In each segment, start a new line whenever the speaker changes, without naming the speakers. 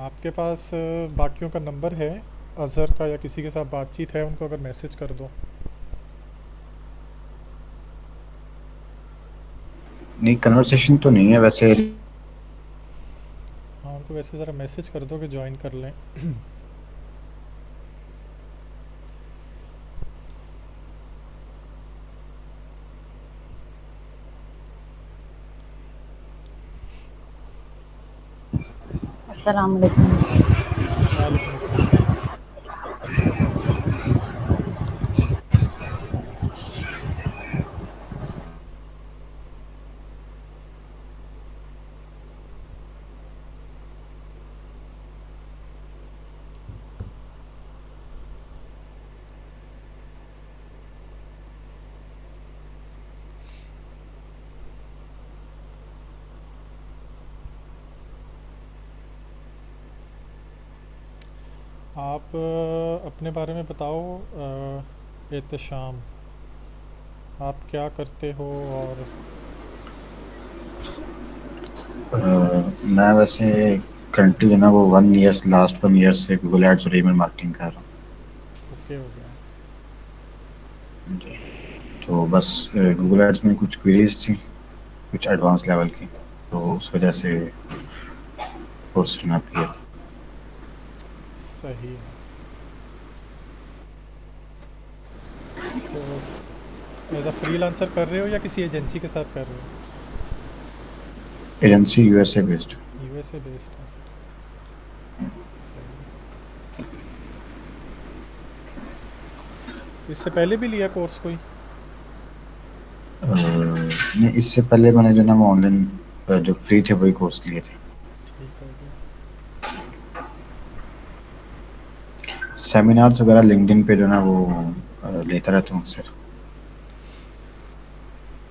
आपके पास बाकियों का नंबर है? अज़हर का या किसी के साथ बातचीत है, उनको अगर मैसेज कर दो।
नहीं, कन्वर्सेशन तो नहीं है वैसे।
हाँ, उनको वैसे ज़रा मैसेज कर दो कि ज्वाइन कर लें।
अस्सलाम वालेकुम।
वालेकुम अस्सलाम। आप अपने बारे में बताओ। एहतशाम, आप क्या करते हो? और
मैं वैसे करंटली जो ना वो 1 ईयर, लास्ट 1 ईयर से गूगल एड्स और ईमेल मार्केटिंग कर रहा
ओके हो गया।
हूँ जी। तो बस गूगल एड्स में कुछ क्वेरीज थी, कुछ एडवांस लेवल की, तो उस वजह से कोर्स स्टार्ट किया था।
सही है। तो एज अ फ्रीलांसर कर रहे हो या किसी एजेंसी के साथ कर रहे हो?
Agency USA based.
USA based है। सही है। इससे पहले भी लिया कोर्स कोई?
नहीं, इससे पहले मैंने जो ना वो ऑनलाइन जो फ्री थे वही कोर्स लिए थे।
ठीक हो गया।
सेमिनार्स वगैरह लिंक्डइन पे जो ना वो लेता रहता हूँ अक्सर।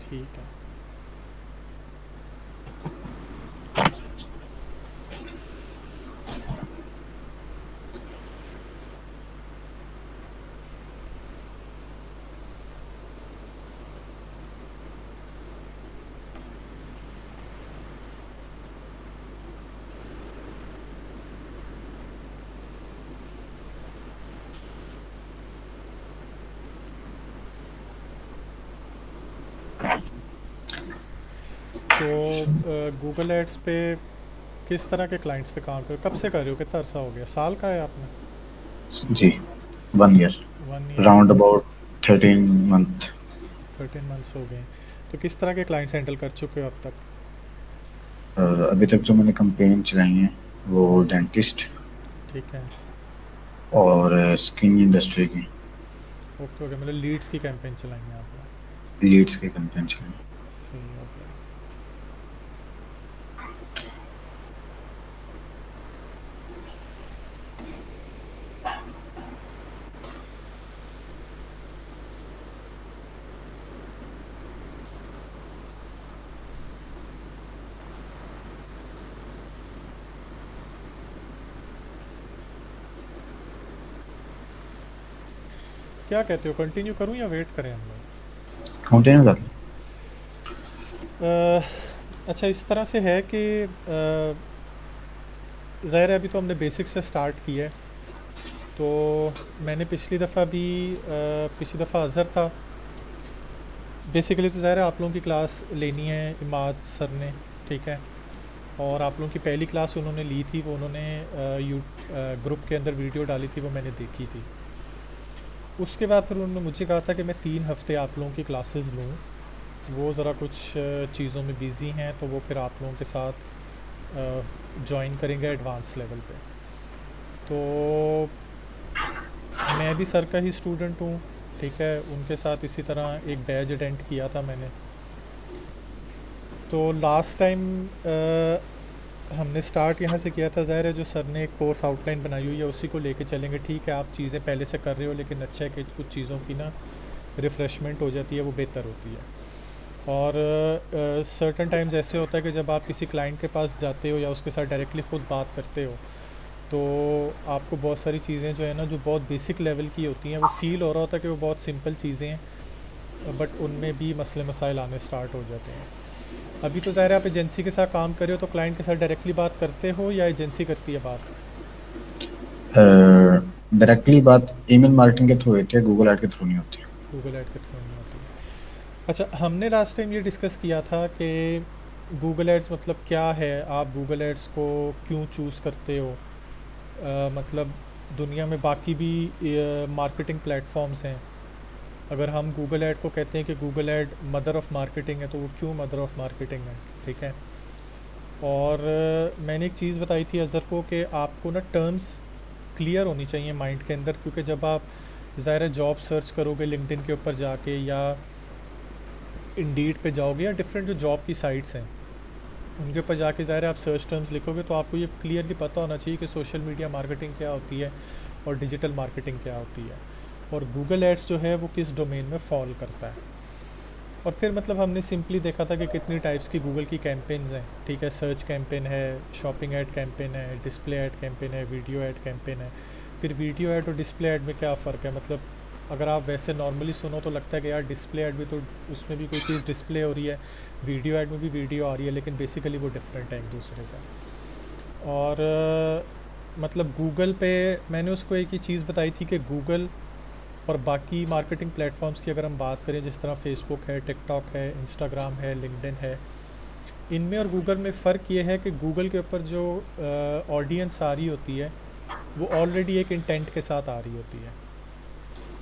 ठीक है। तो गूगल एड्स पे किस तरह के क्लाइंट्स पे काम करो? कब से कर रहे हो? कितना अरसा हो गया? साल का है आपने?
जी, 1 ईयर,
1 ईयर हो
राउंड
गया।
About 13 month.
13 मंथ्स हो गए। तो किस तरह के क्लाइंट्स हैंडल कर चुके हो अब तक?
अभी तक जो मैंने कंपेन चलाई हैं वो डेंटिस्ट
ठीक है।
और स्किन इंडस्ट्री की
ओके ओके, मतलब लीड्स की कैंपेन चलाई है आपने।
लीड्स की कंपेन चलाई।
सही हो गया। क्या कहते हो, कंटिन्यू करूं या वेट करें हम लोग?
कंटिन्यू कर।
अच्छा, इस तरह से है कि ज़ाहिर है अभी तो हमने बेसिक से स्टार्ट किया है। तो मैंने पिछली दफ़ा भी पिछली दफ़ा अज़हर था। बेसिकली तो ज़ाहिर है आप लोगों की क्लास लेनी है इमाद सर ने। ठीक है। और आप लोगों की पहली क्लास उन्होंने ली थी, वो उन्होंने यू ग्रुप के अंदर वीडियो डाली थी, वो मैंने देखी थी। उसके बाद फिर उन्होंने मुझे कहा था कि मैं 3 हफ्ते आप लोगों की क्लासेस लूँ। वो ज़रा कुछ चीज़ों में बिज़ी हैं, तो वो फिर आप लोगों के साथ ज्वाइन करेंगे एडवांस लेवल पे। तो मैं भी सर का ही स्टूडेंट हूँ। ठीक है, उनके साथ इसी तरह एक बैच अटेंड किया था मैंने। तो लास्ट टाइम हमने स्टार्ट यहाँ से किया था। ज़ाहिर है जो सर ने एक कोर्स आउटलाइन बनाई हुई है उसी को लेके चलेंगे। ठीक है, आप चीज़ें पहले से कर रहे हो, लेकिन अच्छा है कि कुछ चीज़ों की ना रिफ़्रेशमेंट हो जाती है, वो बेहतर होती है। और सर्टन टाइम्स ऐसे होता है कि जब आप किसी क्लाइंट के पास जाते हो या उसके साथ डायरेक्टली ख़ुद बात करते हो, तो आपको बहुत सारी चीज़ें जो है ना, जो बहुत बेसिक लेवल की होती हैं, वो फ़ील हो रहा होता है कि वो बहुत सिंपल चीज़ें हैं, बट उनमें भी मसले मसाइल आने स्टार्ट हो जाते हैं। अभी तो ज़ाहिर है आप एजेंसी के साथ काम कर रहे हो, तो क्लाइंट के साथ डायरेक्टली बात करते हो या एजेंसी करती है बात?
डायरेक्टली बात ईमेल मार्केटिंग के थ्रू होती है, गूगल ऐड के थ्रू नहीं होती।
गूगल ऐड के थ्रू नहीं होती है। अच्छा, हमने लास्ट टाइम ये डिस्कस किया था कि गूगल एड्स मतलब क्या है, आप गूगल एड्स को क्यों चूज़ करते हो। मतलब दुनिया में बाकी भी मार्केटिंग प्लेटफॉर्म्स हैं। अगर हम गूगल ऐड को कहते हैं कि Google add mother of marketing है, तो वो क्यों मदर ऑफ़ मार्केटिंग है, ठीक है। और मैंने एक चीज़ बताई थी अज़हर को कि आपको ना टर्म्स क्लियर होनी चाहिए माइंड के अंदर, क्योंकि जब आप ज़ाहिर है जॉब सर्च करोगे लिंक्डइन के ऊपर जाके, या इंडीड पे जाओगे, या डिफरेंट जो जॉब की साइट्स हैं उनके ऊपर जाके ज़ाहिर है आप सर्च टर्म्स लिखोगे, तो आपको ये क्लियरली पता होना चाहिए कि सोशल मीडिया मार्केटिंग क्या होती है और डिजिटल मार्केटिंग क्या होती है, और गूगल एड्स जो है वो किस डोमेन में फॉल करता है। और फिर मतलब हमने सिंपली देखा था कि कितनी टाइप्स की गूगल की कैंपेन्स हैं, ठीक है। सर्च कैंपेन है, शॉपिंग ऐड कैंपेन है, डिस्प्ले ऐड कैंपेन है, वीडियो ऐड कैंपेन है। फिर वीडियो ऐड और डिस्प्ले ऐड में क्या फ़र्क है, मतलब अगर आप वैसे नॉर्मली सुनो तो लगता है कि यार डिस्प्ले ऐड भी तो उसमें भी कोई चीज़ डिस्प्ले हो रही है, वीडियो ऐड में भी वीडियो आ रही है, लेकिन बेसिकली वो डिफरेंट है एक दूसरे से। और मतलब गूगल पे मैंने उसको एक ही चीज़ बताई थी कि गूगल और बाकी मार्केटिंग प्लेटफॉर्म्स की अगर हम बात करें, जिस तरह फेसबुक है, टिकटॉक है, इंस्टाग्राम है, लिंक्डइन है, इनमें और गूगल में फ़र्क ये है कि गूगल के ऊपर जो ऑडियंस आ रही होती है वो ऑलरेडी एक इंटेंट के साथ आ रही होती है,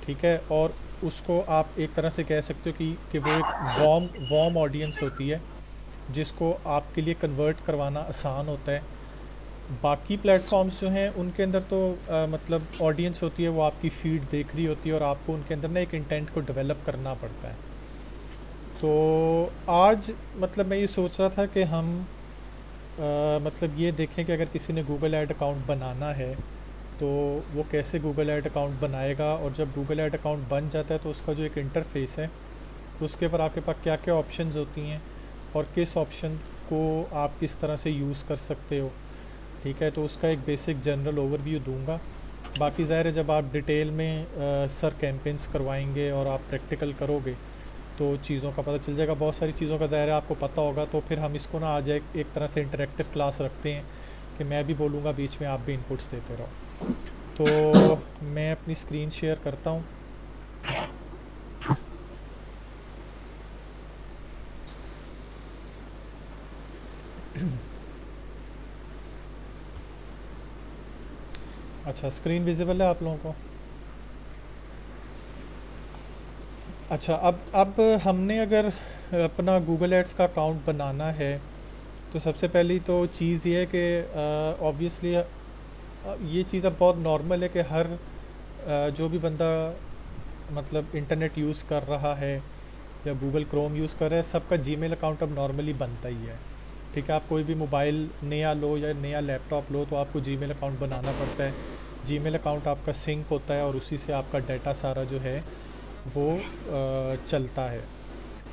ठीक है। और उसको आप एक तरह से कह सकते हो कि वो एक वॉर्म ऑडियंस होती है, जिसको आपके लिए कन्वर्ट करवाना आसान होता है। बाकी प्लेटफॉर्म्स जो हैं उनके अंदर तो मतलब ऑडियंस होती है, वो आपकी फीड देख रही होती है, और आपको उनके अंदर ना एक इंटेंट को डेवलप करना पड़ता है। तो आज मतलब मैं ये सोच रहा था कि हम मतलब ये देखें कि अगर किसी ने गूगल ऐड अकाउंट बनाना है तो वो कैसे गूगल ऐड अकाउंट बनाएगा, और जब गूगल ऐड अकाउंट बन जाता है तो उसका जो एक इंटरफेस है उसके ऊपर आपके पास क्या क्या ऑप्शंस होती हैं, और किस ऑप्शन को आप किस तरह से यूज़ कर सकते हो, ठीक है। तो उसका एक बेसिक जनरल ओवरव्यू दूंगा। बाकी ज़ाहिर है जब आप डिटेल में सर कैंपेन्स करवाएंगे और आप प्रैक्टिकल करोगे तो चीज़ों का पता चल जाएगा, बहुत सारी चीज़ों का ज़ाहिर है आपको पता होगा। तो फिर हम इसको ना आज एक तरह से इंटरेक्टिव क्लास रखते हैं कि मैं भी बोलूँगा बीच में, आप भी इनपुट्स देते रहो। तो मैं अपनी स्क्रीन शेयर करता हूँ। अच्छा, स्क्रीन विजिबल है आप लोगों को? अच्छा, अब हमने अगर अपना गूगल एड्स का अकाउंट बनाना है तो सबसे पहली तो चीज़ ये है कि ऑब्वियसली ये चीज़ अब बहुत नॉर्मल है कि हर जो भी बंदा मतलब इंटरनेट यूज़ कर रहा है या गूगल क्रोम यूज़ कर रहा है, सबका जीमेल अकाउंट अब नॉर्मली बनता ही है, ठीक है। आप कोई भी मोबाइल नया लो या नया लैपटॉप लो तो आपको जीमेल अकाउंट बनाना पड़ता है। जीमेल अकाउंट आपका सिंक होता है और उसी से आपका डाटा सारा जो है वो चलता है।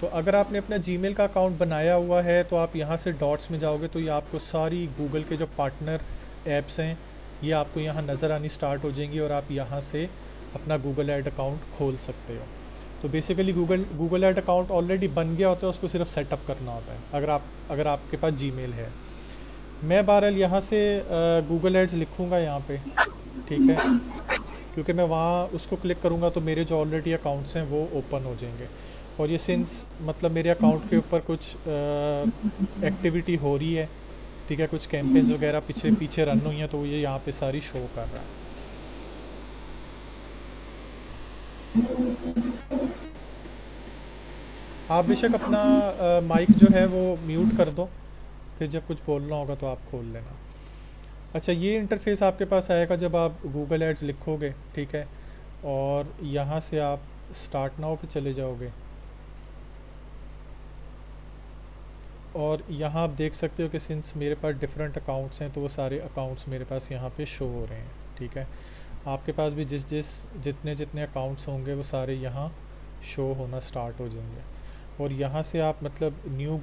तो अगर आपने अपना जीमेल का अकाउंट बनाया हुआ है तो आप यहाँ से डॉट्स में जाओगे तो ये आपको सारी गूगल के जो पार्टनर ऐप्स हैं ये आपको यहाँ नज़र आनी स्टार्ट हो जाएंगी, और आप यहाँ से अपना गूगल ऐड अकाउंट खोल सकते हो। तो basically Google add account already बन गया होता है, उसको सिर्फ सेटअप करना होता है अगर आपके पास जीमेल है। मैं बहरहाल यहाँ से गूगल एड्स लिखूँगा यहाँ पे, ठीक है, क्योंकि मैं वहाँ उसको क्लिक करूँगा तो मेरे जो ऑलरेडी अकाउंट्स हैं वो ओपन हो जाएंगे। और ये सिंस मतलब मेरे अकाउंट के ऊपर कुछ एक्टिविटी हो रही है, ठीक है, कुछ कैंपेन्स वगैरह पीछे पीछे रन हुई हैं, तो ये यहाँ पे सारी शो कर रहा है। आप बेशक अपना माइक जो है वो म्यूट कर दो, फिर जब कुछ बोलना होगा तो आप खोल लेना। अच्छा, ये इंटरफेस आपके पास आएगा जब आप गूगल एड्स लिखोगे, ठीक है, और यहाँ से आप स्टार्ट नाउ पे चले जाओगे, और यहाँ आप देख सकते हो कि सिंस मेरे पास डिफरेंट अकाउंट्स हैं तो वो सारे अकाउंट्स मेरे पास यहाँ पे शो हो रहे हैं, ठीक है। आपके पास भी जितने जितने अकाउंट्स होंगे वो सारे यहाँ शो होना स्टार्ट हो जाएंगे। और यहाँ से आप मतलब न्यू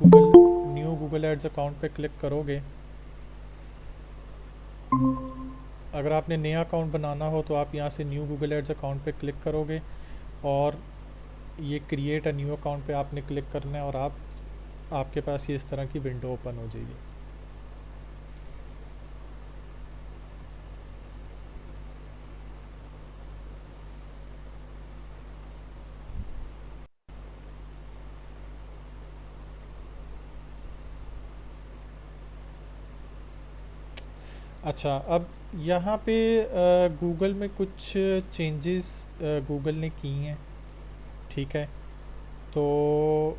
गूगल एड्स अकाउंट पे क्लिक करोगे। अगर आपने नया अकाउंट बनाना हो तो आप यहाँ से न्यू गूगल एड्स अकाउंट पे क्लिक करोगे, और ये क्रिएट अ न्यू अकाउंट पे आपने क्लिक करना है, और आपके पास ये इस तरह की विंडो ओपन हो जाएगी। अच्छा, अब यहाँ पे गूगल में कुछ चेंजेस गूगल ने की हैं, ठीक है। तो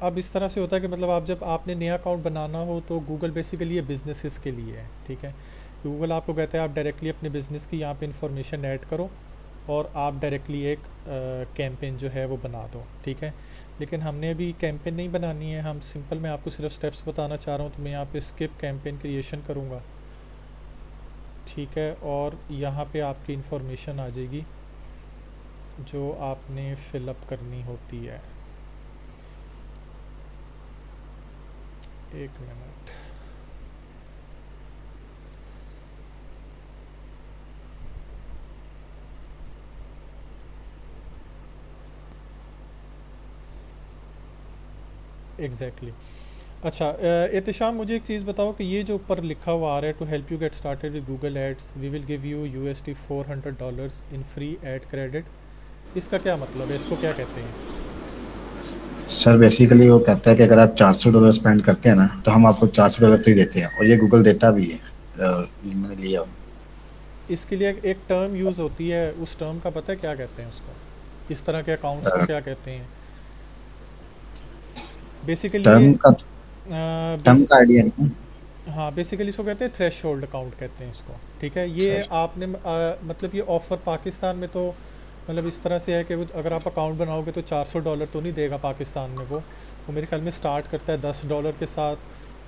अब इस तरह से होता है कि मतलब आप जब आपने नया अकाउंट बनाना हो तो गूगल बेसिकली ये बिजनेसेस के लिए है, ठीक है। गूगल आपको कहता है आप डायरेक्टली अपने बिज़नेस की यहाँ पे इंफॉर्मेशन ऐड करो और आप डायरेक्टली एक कैंपेन जो है वो बना दो, ठीक है। लेकिन हमने अभी कैंपेन नहीं बनानी है, हम सिंपल, मैं आपको सिर्फ स्टेप्स बताना चाह रहा हूँ। तो मैं यहाँ पे स्किप कैंपेन क्रिएशन करूँगा, ठीक है। और यहाँ पे आपकी इंफॉर्मेशन आ जाएगी जो आपने फिलअप करनी होती है। एक मिनट। एग्जैक्टली अच्छा, एहतिशाम मुझे एक चीज़ बताओ कि ये जो ऊपर लिखा हुआ आ रहा है, to help you get started with Google Ads we will give you USD $400 in free ad credit, इसका क्या मतलब है, इसको क्या कहते हैं?
सर बेसिकली वो कहता है कि अगर आप $400 स्पेंड करते हैं ना तो हम आपको $400 फ्री देते हैं, और ये गूगल देता भी है। ये मैंने लिया हुआ।
इसके लिए एक टर्म यूज़ होती है, उस टर्म का पता है क्या कहते हैं उसको? इस तरह के अकाउंट्स को क्या कहते हैं बेसिकली? ये
टर्म का टर्म
बेस
का आइडिया नहीं।
हाँ, बेसिकली इसको कहते हैं थ्रेश होल्ड अकाउंट कहते हैं इसको, ठीक है। ये आपने मतलब ये ऑफ़र पाकिस्तान में तो मतलब इस तरह से है कि अगर आप अकाउंट बनाओगे तो $400 तो नहीं देगा पाकिस्तान में। वो मेरे ख्याल में स्टार्ट करता है $10 के साथ,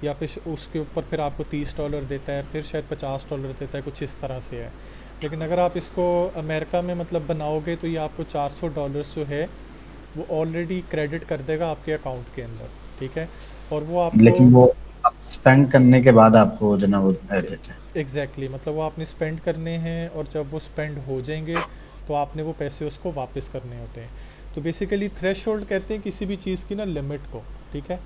या फिर उसके ऊपर फिर आपको $30 देता है, फिर शायद $50 देता है, कुछ इस तरह से है। लेकिन अगर आप इसको अमेरिका में मतलब बनाओगे तो ये आपको $400 जो है वो ऑलरेडी क्रेडिट कर देगा आपके अकाउंट के अंदर, ठीक है। और वो आपको
लेकिन वो स्पेंड करने के बाद आपको जो ना वो देते हैं।
मतलब वो आपने स्पेंड करने हैं, और जब वो स्पेंड हो जाएंगे तो आपने वो पैसे उसको वापस करने होते हैं। तो बेसिकली थ्रेशोल्ड कहते हैं किसी भी चीज़ की ना लिमिट को, ठीक है।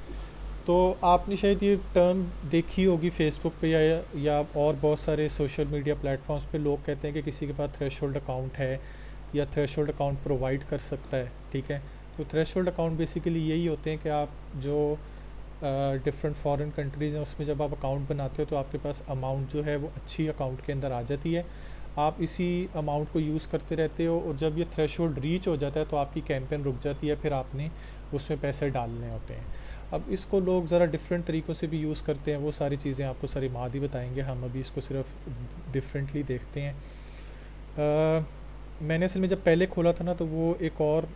तो आपने शायद ये टर्म देखी होगी फेसबुक पे या और बहुत सारे सोशल मीडिया प्लेटफॉर्म्स पे लोग कहते हैं कि किसी के पास थ्रेशोल्ड अकाउंट है या थ्रेशोल्ड अकाउंट प्रोवाइड कर सकता है, ठीक है। तो थ्रेशोल्ड अकाउंट बेसिकली यही होते हैं कि आप जो डिफरेंट फॉरेन कंट्रीज़ हैं उसमें जब आप अकाउंट बनाते हो तो आपके पास अमाउंट जो है वो अच्छी अकाउंट के अंदर आ जाती है। आप इसी अमाउंट को यूज़ करते रहते हो, और जब ये थ्रेशोल्ड रीच हो जाता है तो आपकी कैंपेन रुक जाती है, फिर आपने उसमें पैसे डालने होते हैं। अब इसको लोग ज़रा डिफरेंट तरीक़ों से भी यूज़ करते हैं, वो सारी चीज़ें आपको सारी मादी बताएंगे, हम अभी इसको सिर्फ डिफरेंटली देखते हैं। मैंने असल में जब पहले खोला था ना तो वो एक और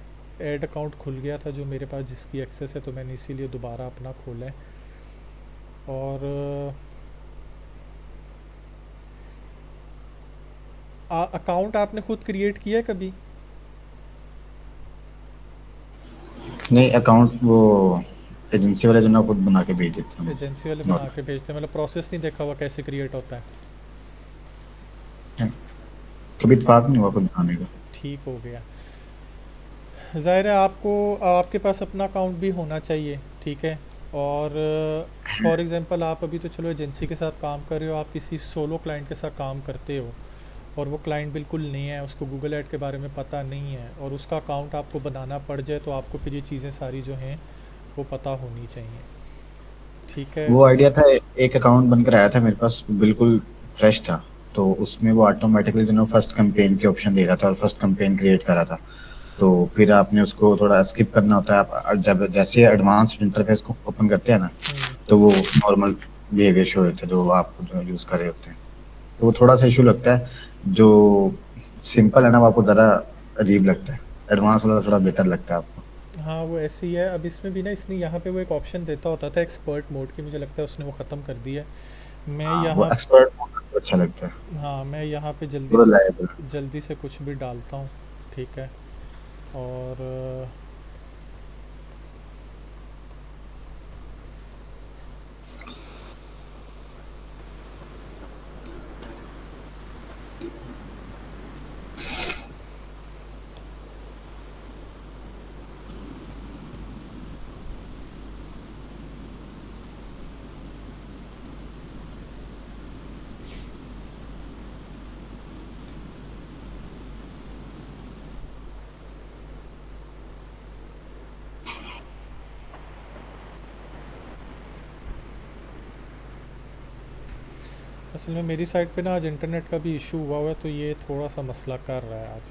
ऐड अकाउंट खुल गया था जो मेरे पास जिसकी एक्सेस है, तो मैंने इसीलिए दोबारा अपना खोला है। और अकाउंट आपने खुद क्रिएट किया है कभी?
नहीं, अकाउंट वो एजेंसी वाले जो ना खुद बना के भेज देते हैं।
एजेंसी वाले बना के भेजते हैं, मतलब प्रोसेस नहीं देखा हुआ कैसे क्रिएट होता है?
कभी इत्तेफाक नहीं हुआ खुद बनाने का।
ठीक हो गया। ज़ाहिर है आपको आपके पास अपना अकाउंट भी होना चाहिए, ठीक है। और फॉर एग्ज़ाम्पल आप अभी तो चलो एजेंसी के साथ काम कर रहे हो, आप किसी सोलो क्लाइंट के साथ काम करते हो और वो क्लाइंट बिल्कुल नई है, उसको गूगल ऐड के बारे में पता नहीं है, और उसका अकाउंट आपको बनाना पड़ जाए तो आपको फिर ये चीज़ें सारी जो हैं वो पता होनी चाहिए, ठीक है।
वो आइडिया था, एक अकाउंट बनकर आया था मेरे पास, बिल्कुल फ्रेश था। तो उसमें वो ऑटोमेटिकली जो ना फर्स्ट कैंपेन के ऑप्शन दे रहा था और फर्स्ट कैंपेन क्रिएट कर रहा था। तो फिर आपने उसको थोड़ा स्किप करना होता है। आप जब जैसे एडवांस्ड इंटरफेस को ओपन करते हैं ना, तो वो नॉर्मल बिहेवियर शो होता है जो आप जो यूज़ कर रहे होते हैं। तो वो थोड़ा सा इशू लगता है। जो सिंपल है ना वो आपको ज़रा अजीब लगता है, एडवांस वाला थोड़ा बेहतर लगता है आपको।
हाँ, वो ऐसे ही है। अब इसमें भी ना इसने यहाँ पे वो एक ऑप्शन देता होता था एक्सपर्ट मोड की, मुझे लगता है उसने वो ख़त्म कर दिया है। मैं
हाँ, वो
यहाँ
एक्सपर्ट मोड अच्छा लगता है,
हाँ, मैं यहाँ पे
वो रिलायबल।
जल्दी से कुछ भी डालता हूँ, ठीक है। और असल में मेरी साइड पे ना आज इंटरनेट का भी इशू हुआ हुआ है, तो ये थोड़ा सा मसला कर रहा है आज।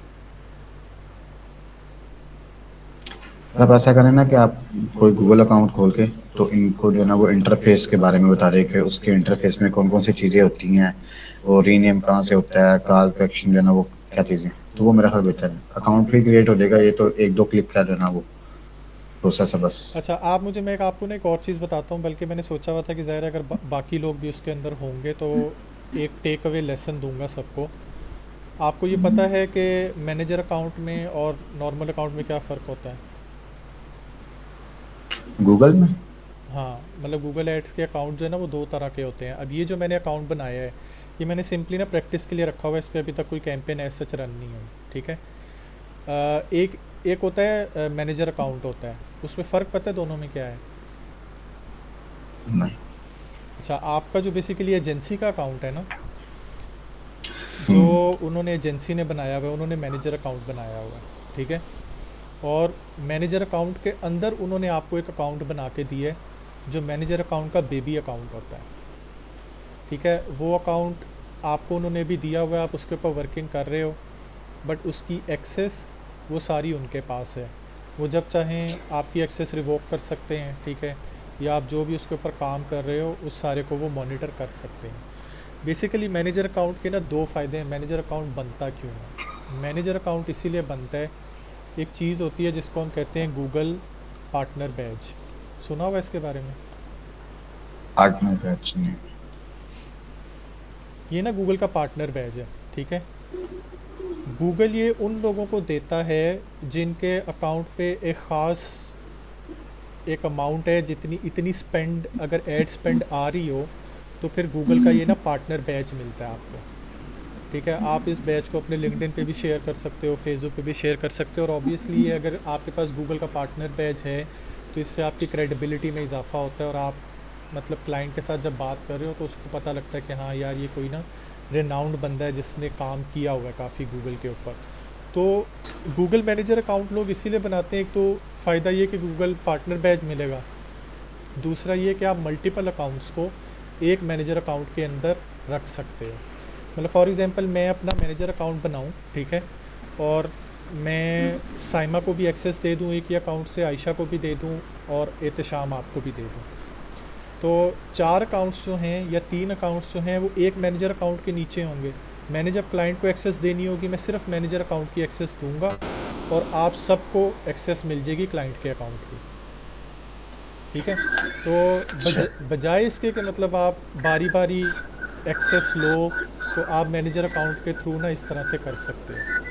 और आप ऐसा करें ना कि आप कोई गूगल अकाउंट खोल के तो इनको जो है ना वो इंटरफेस के बारे में बता रहे कि उसके इंटरफेस में कौन कौन सी चीज़ें होती हैं, वो रीनेम कहाँ से होता है, कॉल करेक्शन जो है ना वो क्या चीज़ें, तो वो मेरा ख्याल बेहतर है। अकाउंट भी क्रिएट हो जाएगा, ये तो एक दो क्लिक का जो है ना वो प्रोसेस है बस।
अच्छा, आप मुझे मैं एक आपको ना एक और चीज़ बताता हूँ, बल्कि मैंने सोचा हुआ था कि ज़ाहिर है अगर बाकी लोग भी उसके अंदर होंगे तो एक टेक अवे लेसन दूंगा सबको। आपको ये पता है कि मैनेजर अकाउंट में और नॉर्मल अकाउंट में क्या फ़र्क होता है?
गूगल में
हाँ, मतलब गूगल एड्स के अकाउंट जो है ना वो दो तरह के होते हैं। अब ये जो मैंने अकाउंट बनाया है, ये मैंने सिंपली ना प्रैक्टिस के लिए रखा हुआ है, इस पे अभी तक कोई कैंपेन एज सच रन नहीं हुई, ठीक है। एक एक होता है मैनेजर अकाउंट होता है, उसमें फ़र्क पता है दोनों में क्या है?
नहीं।
अच्छा, आपका जो बेसिकली एजेंसी का अकाउंट है ना, जो
हम्म।
उन्होंने एजेंसी ने बनाया हुआ है, उन्होंने मैनेजर अकाउंट बनाया हुआ है, ठीक है। और मैनेजर अकाउंट के अंदर उन्होंने आपको एक अकाउंट बना के दिया है जो मैनेजर अकाउंट का बेबी अकाउंट होता है, ठीक है। वो अकाउंट आपको उन्होंने भी दिया हुआ है, आप उसके ऊपर वर्किंग कर रहे हो, बट उसकी एक्सेस वो सारी उनके पास है। वो जब चाहें आपकी एक्सेस रिवोक कर सकते हैं, ठीक है, या आप जो भी उसके ऊपर काम कर रहे हो उस सारे को वो मॉनिटर कर सकते हैं। बेसिकली मैनेजर अकाउंट के ना दो फ़ायदे हैं। मैनेजर अकाउंट बनता क्यों है? मैनेजर अकाउंट इसीलिए बनता है, एक चीज़ होती है जिसको हम कहते हैं गूगल पार्टनर बैज। सुना हुआ है इसके बारे में?
आठ में बैच नहीं।
ये ना गूगल का पार्टनर बैज है, ठीक है। गूगल ये उन लोगों को देता है जिनके अकाउंट पे एक ख़ास एक अमाउंट है, जितनी इतनी स्पेंड अगर एड स्पेंड आ रही हो तो फिर गूगल का ये ना पार्टनर बैच मिलता है आपको, ठीक है। आप इस बैच को अपने लिंक्डइन पे भी शेयर कर सकते हो, फेसबुक पे भी शेयर कर सकते हो, और ऑब्वियसली ये अगर आपके पास गूगल का पार्टनर बैच है तो इससे आपकी क्रेडिबिलिटी में इजाफा होता है, और आप मतलब क्लाइंट के साथ जब बात कर रहे हो तो उसको पता लगता है कि हाँ यार ये कोई ना रेनाउंड बंदा है जिसने काम किया हुआ है काफ़ी गूगल के ऊपर। तो गूगल मैनेजर अकाउंट लोग इसीलिए बनाते हैं, एक तो फ़ायदा ये कि गूगल पार्टनर बैच मिलेगा, दूसरा ये कि आप मल्टीपल अकाउंट्स को एक मैनेजर अकाउंट के अंदर रख सकते हो। मतलब फॉर एग्ज़ाम्पल मैं अपना मैनेजर अकाउंट बनाऊं, ठीक है, और मैं साइमा को भी एक्सेस दे दूं एक ही अकाउंट से, आयशा को भी दे दूं, और एहतशाम आपको भी दे दूं। तो चार अकाउंट्स जो हैं या तीन अकाउंट्स जो हैं वो एक मैनेजर अकाउंट के नीचे होंगे। मैंने जब क्लाइंट को एक्सेस देनी होगी मैं सिर्फ मैनेजर अकाउंट की एक्सेस दूंगा, और आप सबको एक्सेस मिल जाएगी क्लाइंट के अकाउंट की, ठीक है। तो
अच्छा,
बजाय इसके कि मतलब आप बारी बारी एक्सेस लो, तो आप मैनेजर अकाउंट के थ्रू ना इस तरह से कर सकते हो।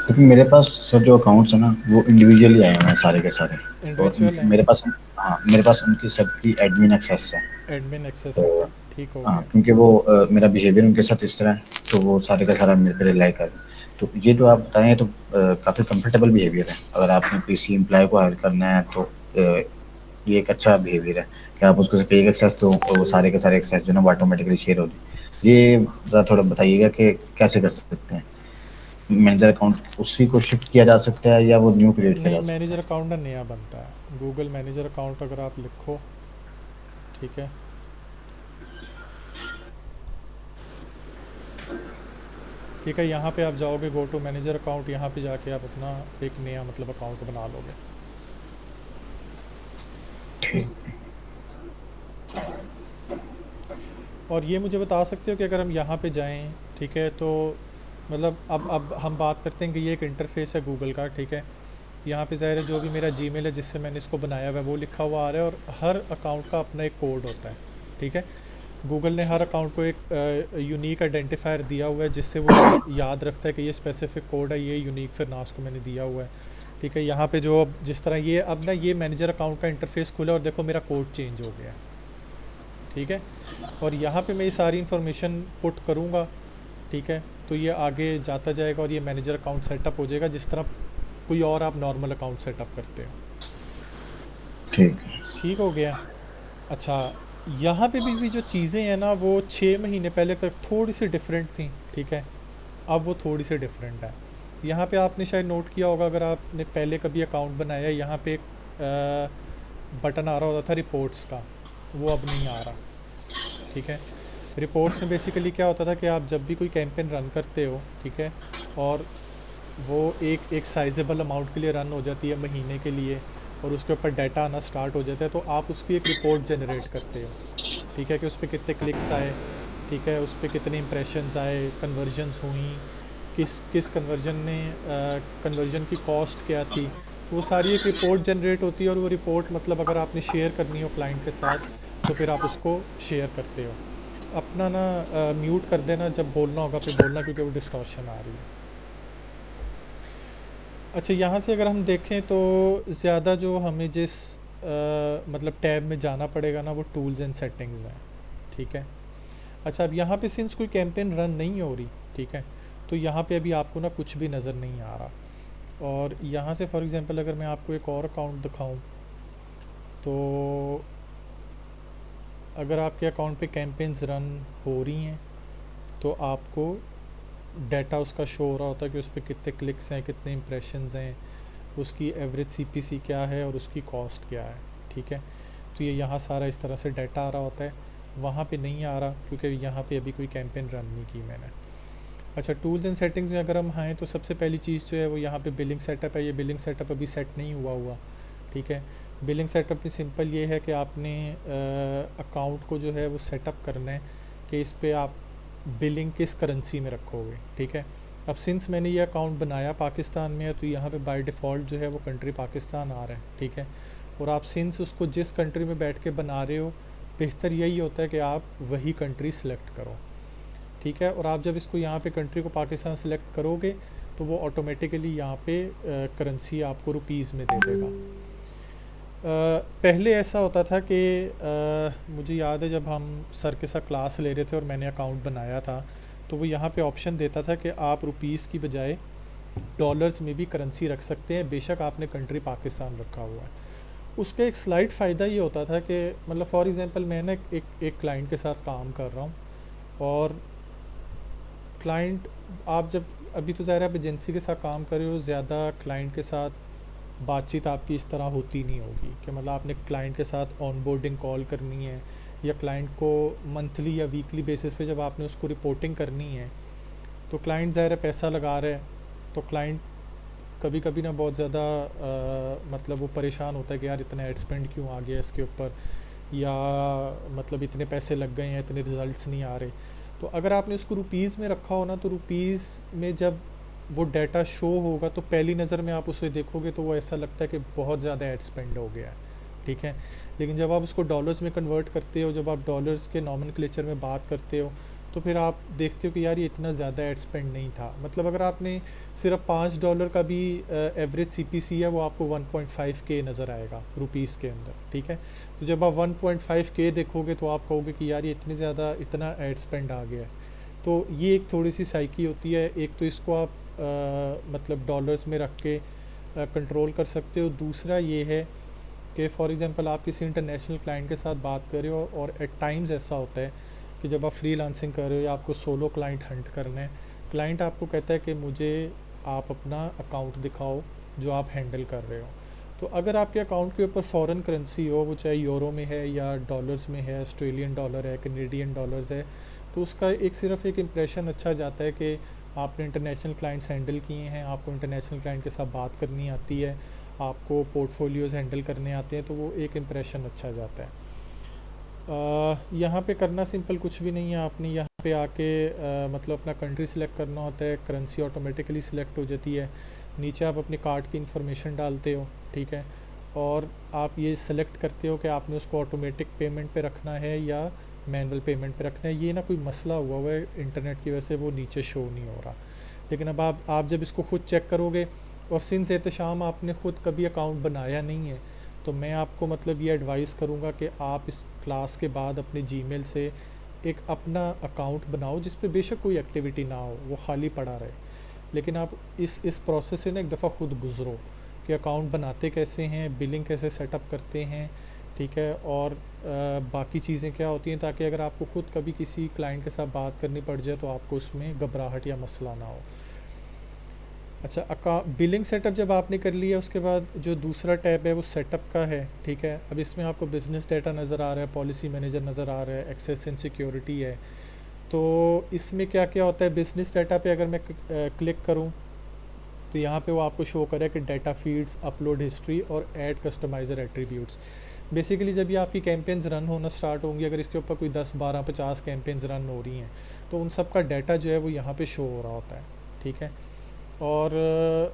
लेकिन मेरे पास सर जो अकाउंट्स है ना वो इंडिविजुअली आए हुए हैं सारे के सारे। और
इंडिविजुअल हैं,
मेरे पास, हाँ मेरे पास उनकी सबकी एडमिन एक्सेस है।
एडमिन एक्सेस
तो
है, ठीक हो
हाँ,
गया।
क्योंकि वो मेरा बिहेवियर उनके साथ इस तरह है, तो वो सारे का सारा मेरे पे रिलाई कर रहे हैं। तो ये जो आप बताएं तो काफ़ी कंफर्टेबल बिहेवियर है। अगर आपने किसी एम्प्लॉय को हायर करना है तो ये एक अच्छा बिहेवियर है कि आप उसको सिर्फ एक एक्सेस दो और वो सारे के सारे एक्सेस जो है ना वो ऑटोमेटिकली शेयर हो जाए। ये ज़रा थोड़ा बताइएगा कि कैसे कर सकते हैं। मैनेजर अकाउंट उसी को शिफ्ट किया जा सकता है या वो न्यू क्रिएट किया
नहीं,
जा सकता
मैनेजर
है?
अकाउंट ना नया बनता है। गूगल मैनेजर अकाउंट अगर आप लिखो, ठीक है, ठीक है, यहाँ पे आप जाओगे गो टू मैनेजर अकाउंट, यहाँ पे जाके आप अपना एक नया मतलब अकाउंट बना लोगे।
ठीक।
और ये मुझे बता सकते हो कि अगर हम यहाँ पे जाएं, ठीक है, तो मतलब अब हम बात करते हैं कि ये एक इंटरफेस है गूगल का, ठीक है। यहाँ पे ज़ाहिर है जो भी मेरा जीमेल है जिससे मैंने इसको बनाया हुआ है वो लिखा हुआ आ रहा है, और हर अकाउंट का अपना एक कोड होता है, ठीक है। गूगल ने हर अकाउंट को एक यूनिक आइडेंटिफायर दिया हुआ है जिससे वो याद रखता है कि ये स्पेसिफिक कोड है, ये यूनिक फिरनास को मैंने दिया हुआ है, ठीक है। यहाँ पे जो अब जिस तरह ये अब ना ये मैनेजर अकाउंट का इंटरफेस खुला और देखो मेरा कोड चेंज हो गया है, ठीक है। और यहाँ पे मैं ये सारी इन्फॉर्मेशन पुट करूँगा, ठीक है, तो ये आगे जाता जाएगा और ये मैनेजर अकाउंट सेटअप हो जाएगा जिस तरह कोई और आप नॉर्मल अकाउंट सेटअप करते हो।
ठीक है।
ठीक हो गया। अच्छा, यहाँ पे भी जो चीज़ें हैं ना वो 6 महीने पहले तक थोड़ी सी डिफरेंट थी, ठीक है, अब वो थोड़ी सी डिफरेंट है। यहाँ पे आपने शायद नोट किया होगा, अगर आपने पहले कभी अकाउंट बनाया, यहाँ पे एक बटन आ रहा होता था रिपोर्ट्स का, वो अब नहीं आ रहा, ठीक है। रिपोर्ट्स में बेसिकली क्या होता था कि आप जब भी कोई कैंपेन रन करते हो, ठीक है, और वो एक एक साइजेबल अमाउंट के लिए रन हो जाती है महीने के लिए, और उसके ऊपर डाटा आना स्टार्ट हो जाता है, तो आप उसकी एक रिपोर्ट जनरेट करते हो, ठीक है, कि उस पर कितने क्लिक्स आए, ठीक है, उस पर कितने इंप्रेशंस आए, कन्वर्जन्स हुई, किस किस कन्वर्जन ने कन्वर्जन की कॉस्ट क्या थी, तो वो सारी एक रिपोर्ट जनरेट होती है। और वो रिपोर्ट मतलब अगर आपने शेयर करनी हो क्लाइंट के साथ, तो फिर आप उसको शेयर करते हो। अपना ना म्यूट कर देना, जब बोलना होगा फिर बोलना, क्योंकि वो डिस्टॉर्शन आ रही है। अच्छा, यहाँ से अगर हम देखें तो ज़्यादा जो हमें जिस मतलब टैब में जाना पड़ेगा ना, वो टूल्स एंड सेटिंग्स हैं, ठीक है। अच्छा, अब यहाँ पे सिंस कोई कैंपेन रन नहीं हो रही, ठीक है, तो यहाँ पे अभी आपको ना कुछ भी नज़र नहीं आ रहा। और यहाँ से फॉर एग्ज़ाम्पल अगर मैं आपको एक और अकाउंट दिखाऊं, तो अगर आपके अकाउंट पे कैंपेन्स रन हो रही हैं, तो आपको डाटा उसका शो हो रहा होता है कि उस पर कितने क्लिक्स हैं, कितने इंप्रेशंस हैं, उसकी एवरेज सीपीसी क्या है और उसकी कॉस्ट क्या है, ठीक है। तो ये यहाँ सारा इस तरह से डाटा आ रहा होता है, वहाँ पे नहीं आ रहा क्योंकि यहाँ पे अभी कोई कैंपेन रन नहीं की मैंने। अच्छा, टूल्स एंड सेटिंग्स में अगर हम आएँ तो सबसे पहली चीज़ जो है वो यहाँ पे बिलिंग सेटअप है। ये बिलिंग सेटअप अभी सेट नहीं हुआ, ठीक है। बिलिंग सेटअप में सिंपल ये है कि आपने अकाउंट को जो है वो सेटअप करना है कि इस पे आप बिलिंग किस करेंसी में रखोगे, ठीक है। अब सिंस मैंने ये अकाउंट बनाया पाकिस्तान में है, तो यहाँ पे बाय डिफ़ॉल्ट जो है वो कंट्री पाकिस्तान आ रहा है, ठीक है। और आप सिंस उसको जिस कंट्री में बैठ के बना रहे हो, बेहतर यही होता है कि आप वही कंट्री सेलेक्ट करो, ठीक है। और आप जब इसको यहाँ पे कंट्री को पाकिस्तान सेलेक्ट करोगे, तो वो ऑटोमेटिकली यहाँ पे करेंसी आपको रुपीज़ में दे देगा। पहले ऐसा होता था कि मुझे याद है जब हम सर के साथ क्लास ले रहे थे और मैंने अकाउंट बनाया था, तो वो यहाँ पे ऑप्शन देता था कि आप रुपीज़ की बजाय डॉलर्स में भी करेंसी रख सकते हैं, बेशक आपने कंट्री पाकिस्तान रखा हुआ है। उसका एक स्लाइड फ़ायदा ये होता था कि मतलब फॉर एग्ज़ाम्पल मैं ना एक क्लाइंट के साथ काम कर रहा हूँ, और क्लाइंट, आप जब अभी तो ज़ाहिर है आप एजेंसी के साथ काम कर रहे हो, ज़्यादा क्लाइंट के साथ बातचीत आपकी इस तरह होती नहीं होगी कि मतलब आपने क्लाइंट के साथ ऑनबोर्डिंग कॉल करनी है, या क्लाइंट को मंथली या वीकली बेसिस पे जब आपने उसको रिपोर्टिंग करनी है, तो क्लाइंट ज़ाहिर है पैसा लगा रहा है, तो क्लाइंट कभी कभी ना बहुत ज़्यादा मतलब वो परेशान होता है कि यार इतना एड स्पेंड क्यों आ गया इसके ऊपर, या मतलब इतने पैसे लग गए हैं, इतने रिज़ल्ट्स नहीं आ रहे। तो अगर आपने उसको रुपीज़ में रखा हो ना, तो रुपीज़ में जब वो डाटा शो होगा, तो पहली नज़र में आप उसे देखोगे तो वो ऐसा लगता है कि बहुत ज़्यादा एड स्पेंड हो गया है, ठीक है। लेकिन जब आप उसको डॉलर्स में कन्वर्ट करते हो, जब आप डॉलर्स के नॉमेनक्लेचर में बात करते हो, तो फिर आप देखते हो कि यार ये इतना ज़्यादा एड स्पेंड नहीं था। मतलब अगर आपने सिर्फ $5 का भी एवरेज सीपीसी है, वो आपको 1.5K नज़र आएगा रुपीज़ के अंदर, ठीक है। तो जब आप 1.5K देखोगे, तो आप कहोगे कि यार ये इतनी ज़्यादा इतना एड स्पेंड आ गया है। तो ये एक थोड़ी सी साइकी होती है। एक तो इसको आप मतलब डॉलर्स में रख के कंट्रोल कर सकते हो। दूसरा ये है कि फॉर एग्ज़ाम्पल आप किसी इंटरनेशनल क्लाइंट के साथ बात कर रहे हो, और एट टाइम्स ऐसा होता है कि जब आप फ्रीलांसिंग कर रहे हो या आपको सोलो क्लाइंट हंट करना है, क्लाइंट आपको कहता है कि मुझे आप अपना अकाउंट दिखाओ जो आप हैंडल कर रहे हो। तो अगर आपके अकाउंट के ऊपर फ़ॉरेन करेंसी हो, वो चाहे यूरो में है या डॉलर्स में है, ऑस्ट्रेलियन डॉलर है, कैनेडियन डॉलर्स है, तो उसका सिर्फ एक इम्प्रेशन अच्छा जाता है कि आपने इंटरनेशनल क्लाइंट्स हैंडल किए हैं, आपको इंटरनेशनल क्लाइंट के साथ बात करनी आती है, आपको पोर्टफोलियोज़ हैंडल करने आते हैं, तो वो एक इम्प्रेशन अच्छा जाता है। यहाँ पे करना सिंपल कुछ भी नहीं है। आपने यहाँ पे आके मतलब अपना कंट्री सिलेक्ट करना होता है, करेंसी ऑटोमेटिकली सिलेक्ट हो जाती है, नीचे आप अपने कार्ड की इन्फॉर्मेशन डालते हो, ठीक है, और आप ये सिलेक्ट करते हो कि आपने उसको ऑटोमेटिक पेमेंट पे रखना है या मैनुअल पेमेंट पे रखना है। ये ना कोई मसला हुआ है इंटरनेट की वजह से वो नीचे शो नहीं हो रहा, लेकिन अब आप जब इसको ख़ुद चेक करोगे, और सिंस एहतशाम आपने ख़ुद कभी अकाउंट बनाया नहीं है, तो मैं आपको मतलब ये एडवाइस करूँगा कि आप इस क्लास के बाद अपने जीमेल से एक अपना अकाउंट बनाओ जिस पे बेशक कोई एक्टिविटी ना हो, वो खाली पड़ा रहे, लेकिन आप इस प्रोसेस से ना एक दफ़ा ख़ुद गुज़रो कि अकाउंट बनाते कैसे हैं, बिलिंग कैसे सेटअप करते हैं, ठीक है, और बाकी चीज़ें क्या होती हैं, ताकि अगर आपको ख़ुद कभी किसी क्लाइंट के साथ बात करनी पड़ जाए तो आपको उसमें घबराहट या मसला ना हो। अच्छा, बिलिंग सेटअप जब आपने कर लिया, उसके बाद जो दूसरा टैब है वो सेटअप का है, ठीक है। अब इसमें आपको बिज़नेस डाटा नज़र आ रहा है, पॉलिसी मैनेजर नज़र आ रहा है, एक्सेस एंड सिक्योरिटी है, तो इसमें क्या क्या होता है, बिजनेस डाटा पे अगर मैं क्लिक करूं तो यहाँ पे वो आपको शो करे कि डाटा फीड्स, अपलोड हिस्ट्री और ऐड कस्टमाइजर एट्रीब्यूट्स। बेसिकली जब ये आपकी कैंपेन्स रन होना स्टार्ट होंगी, अगर इसके ऊपर कोई 10 12 50 कैंपेन्स रन हो रही हैं तो उन सब का डाटा जो है वो यहाँ पे शो हो रहा होता है, ठीक है। और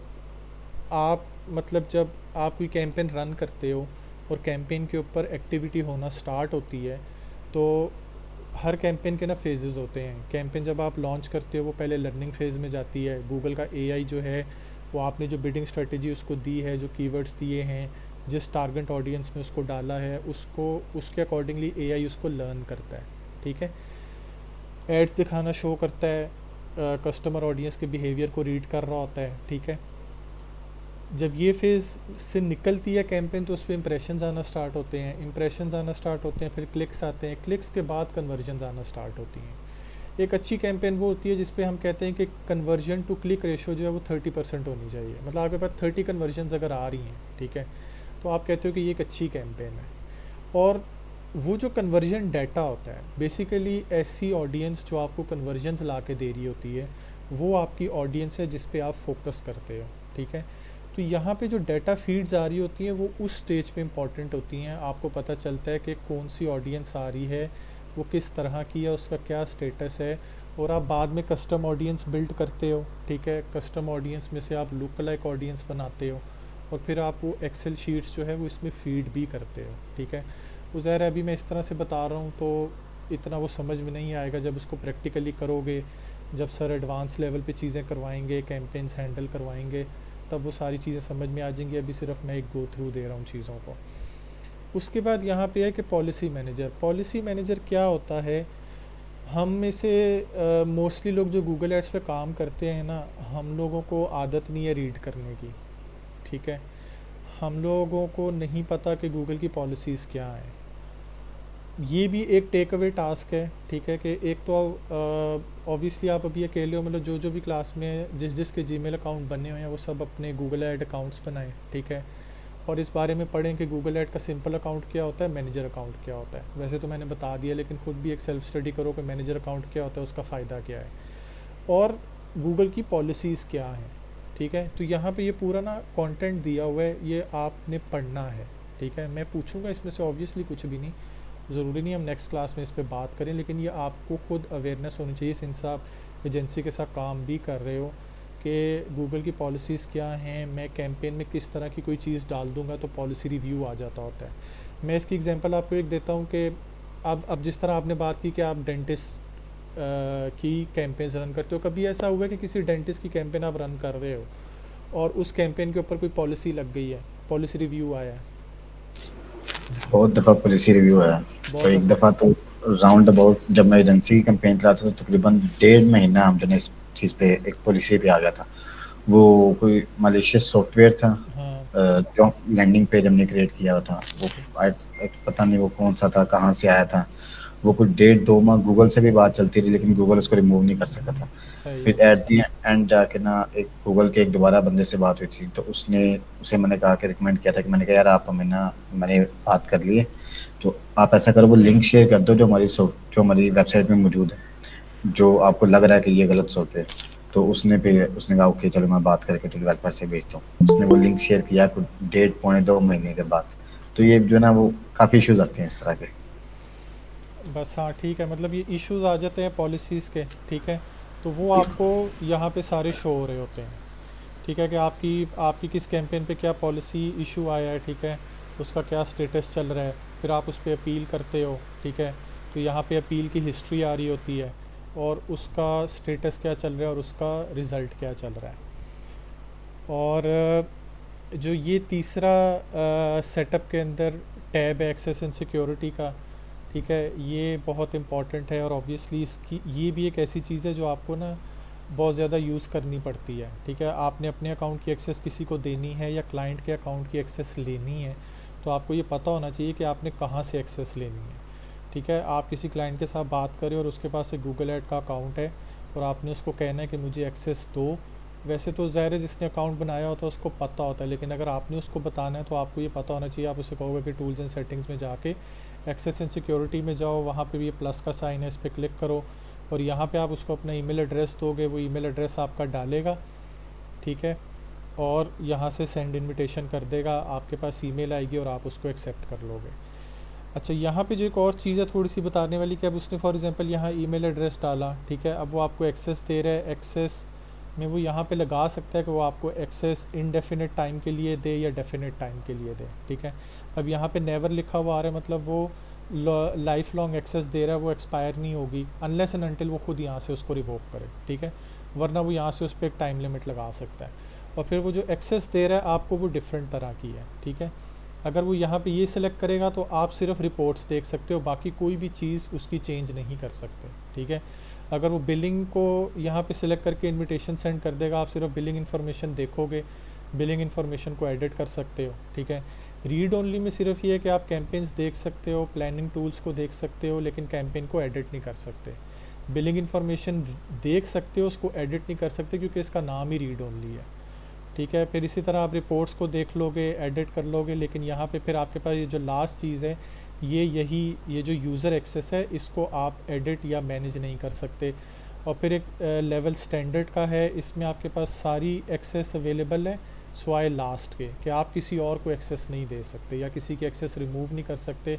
आप मतलब जब आप कोई कैंपेन रन करते हो और कैंपेन के ऊपर एक्टिविटी होना स्टार्ट होती है, तो हर कैंपेन के ना फेजेस होते हैं। कैंपेन जब आप लॉन्च करते हो वो पहले लर्निंग फेज़ में जाती है। गूगल का एआई जो है वो आपने जो बिडिंग स्ट्रेटजी उसको दी है, जो कीवर्ड्स दिए हैं, जिस टारगेट ऑडियंस में उसको डाला है, उसको उसके अकॉर्डिंगली एआई उसको लर्न करता है, ठीक है। एड्स दिखाना शो करता है, कस्टमर ऑडियंस के बिहेवियर को रीड कर रहा होता है, ठीक है। जब ये फेज़ से निकलती है कैंपेन तो उस पर इंप्रेशंस आना स्टार्ट होते हैं, इंप्रेशंस आना स्टार्ट होते हैं, फिर क्लिक्स आते हैं, क्लिक्स के बाद कन्वर्जन्स आना स्टार्ट होती हैं। एक अच्छी कैंपेन वो होती है जिस पे हम कहते हैं कि कन्वर्जन टू क्लिक रेशो जो है वो 30% होनी चाहिए। मतलब आपके पास 30 कन्वर्जन्स अगर आ रही हैं, ठीक है, तो आप कहते हो कि ये एक अच्छी कैंपेन है। और वो जो कन्वर्जन डाटा होता है, बेसिकली ऐसी ऑडियंस जो आपको कन्वर्जन्स ला के दे रही होती है वो आपकी ऑडियंस है जिस पे आप फोकस करते हो, ठीक है। तो यहाँ पे जो डाटा फीड्स आ रही होती हैं वो उस स्टेज पे इंपॉर्टेंट होती हैं। आपको पता चलता है कि कौन सी ऑडियंस आ रही है, वो किस तरह की है, उसका क्या स्टेटस है, और आप बाद में कस्टम ऑडियंस बिल्ड करते हो, ठीक है। कस्टम ऑडियंस में से आप लुक लाइक ऑडियंस बनाते हो और फिर आप वो एक्सेल शीट्स जो है वो इसमें फीड भी करते हो, ठीक है। वो ज़ाहिर है अभी मैं इस तरह से बता रहा हूँ तो इतना वो समझ में नहीं आएगा। जब उसको प्रैक्टिकली करोगे, जब सर एडवांस लेवल पे चीज़ें करवाएंगे, कैंपेन्स हैंडल करवाएंगे, तब वो सारी चीज़ें समझ में आ जाएंगी। अभी सिर्फ मैं एक गो थ्रू दे रहा हूँ चीज़ों को। उसके बाद यहाँ पे है कि पॉलिसी मैनेजर। पॉलिसी मैनेजर क्या होता है, हम में से मोस्टली लोग जो गूगल एड्स पे काम करते हैं ना, हम लोगों को आदत नहीं है रीड करने की, ठीक है। हम लोगों को नहीं पता कि गूगल की पॉलिसीज़ क्या हैं। ये भी एक टेक अवे टास्क है, ठीक है। कि एक तो ऑब्वियसली आप अभी अकेले हो, मतलब जो जो भी क्लास में जिसके जीमेल अकाउंट बने हुए हैं वो सब अपने गूगल ऐड अकाउंट्स बनाएं, ठीक है। और इस बारे में पढ़ें कि गूगल ऐड का सिंपल अकाउंट क्या होता है, मैनेजर अकाउंट क्या होता है। वैसे तो मैंने बता दिया, लेकिन खुद भी एक सेल्फ स्टडी करो कि मैनेजर अकाउंट क्या होता है, उसका फ़ायदा क्या है, और गूगल की पॉलिसीज़ क्या हैं, ठीक है। तो यहाँ पे ये पूरा ना कंटेंट दिया हुआ है, ये आपने पढ़ना है, ठीक है। मैं पूछूंगा इसमें से ऑब्वियसली कुछ भी नहीं, ज़रूरी नहीं हम नेक्स्ट क्लास में इस पर बात करें, लेकिन ये आपको खुद अवेयरनेस होनी चाहिए। सिंस आप एजेंसी के साथ काम भी कर रहे हो कि गूगल की पॉलिसीज़ क्या हैं, मैं कैंपेन में किस तरह की कोई चीज़ डाल दूंगा तो पॉलिसी रिव्यू आ जाता होता है। मैं इसकी एग्जांपल आपको एक देता हूँ कि अब जिस तरह आपने बात की कि आप डेंटिस्ट की कैंपेन्स रन करते हो, कभी ऐसा हुआ है कि किसी डेंटिस्ट की कैंपेन आप रन कर रहे हो और उस कैंपेन के ऊपर कोई पॉलिसी लग गई है, पॉलिसी रिव्यू आया है?
बहुत दफ़ा पॉलिसी रिव्यू आया। तो
बहुत
एक
दफ़ा।
दफ़ा तो राउंड अबाउट जब मैं एजेंसी की कंपेन चलाता था तो तकरीबन 1.5 महीना हम जो इस चीज़ पे एक पॉलिसी पे आ गया था। वो कोई मलिशियस सॉफ्टवेयर था,
हाँ,
जो लैंडिंग पेज हमने क्रिएट किया हुआ था। वो पता नहीं वो कौन सा था, कहाँ से आया था। वो कुछ 1.5 2 माह गूगल से भी बात चलती रही, लेकिन गूगल उसको रिमूव नहीं कर सका था।
सही
फिर
है।
एट दी एंड जाके ना एक गूगल के एक दोबारा बंदे से बात हुई थी, तो उसे मैंने कहा कि रिकमेंड किया था कि मैंने कहा यार आप हमें ना, मैंने बात कर ली है तो आप ऐसा करो वो लिंक शेयर कर दो जो हमारी वेबसाइट में मौजूद है, जो आपको लग रहा है कि ये गलत सॉफ्टवेयर। तो उसने कहा ओके चलो मैं बात करके तो डेवलपर से भेजता हूँ। उसने वो लिंक शेयर किया कुछ 1.5 पौने 2 महीने के बाद। तो ये जो है ना वो काफ़ी इश्यूज आते हैं इस तरह के।
बस हाँ, ठीक है। मतलब ये इश्यूज आ जाते हैं पॉलिसीज़ के, ठीक है। तो वो आपको यहाँ पे सारे शो हो रहे होते हैं, ठीक है, कि आपकी आपकी किस कैंपेन पे क्या पॉलिसी इशू आया है, ठीक है, उसका क्या स्टेटस चल रहा है। फिर आप उस पर अपील करते हो, ठीक है। तो यहाँ पे अपील की हिस्ट्री आ रही होती है और उसका स्टेटस क्या चल रहा है और उसका रिज़ल्ट क्या चल रहा है। और जो ये तीसरा सेटअप के अंदर टैब है एक्सेस एंड सिक्योरिटी का, ठीक है, ये बहुत इम्पॉर्टेंट है। और ऑब्वियसली इसकी ये भी एक ऐसी चीज़ है जो आपको ना बहुत ज़्यादा यूज़ करनी पड़ती है, ठीक है। आपने अपने अकाउंट की एक्सेस किसी को देनी है या क्लाइंट के अकाउंट की एक्सेस लेनी है, तो आपको ये पता होना चाहिए कि आपने कहाँ से एक्सेस लेनी है, ठीक है। आप किसी क्लाइंट के साथ बात करें और उसके पास एक गूगल ऐड का अकाउंट है और आपने उसको कहना है कि मुझे एक्सेस दो। वैसे तो ज़ाहिर है जिसने अकाउंट बनाया होता है उसको पता होता है, लेकिन अगर आपने उसको बताना है तो आपको ये पता होना चाहिए। आप उसे कहोगे कि टूल्स एंड सेटिंग्स में जाके एक्सेस एंड सिक्योरिटी में जाओ, वहाँ पे भी ये प्लस का साइन है, इस पर क्लिक करो। और यहाँ पे आप उसको अपना ईमेल एड्रेस दोगे, वो ईमेल एड्रेस आपका डालेगा, ठीक है, और यहाँ से सेंड इनविटेशन कर देगा, आपके पास ईमेल आएगी और आप उसको एक्सेप्ट कर लोगे। अच्छा, यहाँ पे जो एक और चीज़ है थोड़ी सी बताने वाली कि अब उसने फॉर एग्जांपल यहाँ ईमेल एड्रेस डाला, ठीक है, अब वो आपको एक्सेस दे रहा है, एक्सेस में वो यहाँ पे लगा सकता है कि वो आपको एक्सेस इनडेफिनेट टाइम के लिए दे या डेफिनेट टाइम के लिए दे, ठीक है। अब यहाँ पे नेवर लिखा हुआ आ रहा है, मतलब वो लाइफ लॉन्ग एक्सेस दे रहा है, वो एक्सपायर नहीं होगी अनलेस एंड अनटिल वो खुद यहाँ से उसको रिवोक करे, ठीक है, वरना वो यहाँ से उस पर एक टाइम लिमिट लगा सकता है। और फिर वो जो एक्सेस दे रहा है आपको वो डिफरेंट तरह की है, ठीक है। अगर वो यहाँ पे ये सिलेक्ट करेगा तो आप सिर्फ रिपोर्ट्स देख सकते हो, बाकी कोई भी चीज़ उसकी चेंज नहीं कर सकते, ठीक है। अगर वो बिलिंग को यहाँ पे सिलेक्ट करके इनविटेशन सेंड कर देगा, आप सिर्फ बिलिंग इन्फॉर्मेशन देखोगे, बिलिंग इन्फॉर्मेशन को एडिट कर सकते हो, ठीक है। रीड ओनली में सिर्फ ये है कि आप कैंपेन्स देख सकते हो, प्लानिंग टूल्स को देख सकते हो, लेकिन कैंपेन को एडिट नहीं कर सकते। बिलिंग इन्फॉर्मेशन देख सकते हो, उसको एडिट नहीं कर सकते क्योंकि इसका नाम ही रीड ओनली है, ठीक है। फिर इसी तरह आप रिपोर्ट्स को देख लोगे, एडिट कर लोगे, लेकिन यहाँ पे फिर आपके पास ये जो लास्ट चीज़ है ये जो यूज़र एक्सेस है, इसको आप एडिट या मैनेज नहीं कर सकते। और फिर एक लेवल स्टैंडर्ड का है, इसमें आपके पास सारी एक्सेस अवेलेबल है स्वाय लास्ट के, कि आप किसी और को एक्सेस नहीं दे सकते या किसी की एक्सेस रिमूव नहीं कर सकते।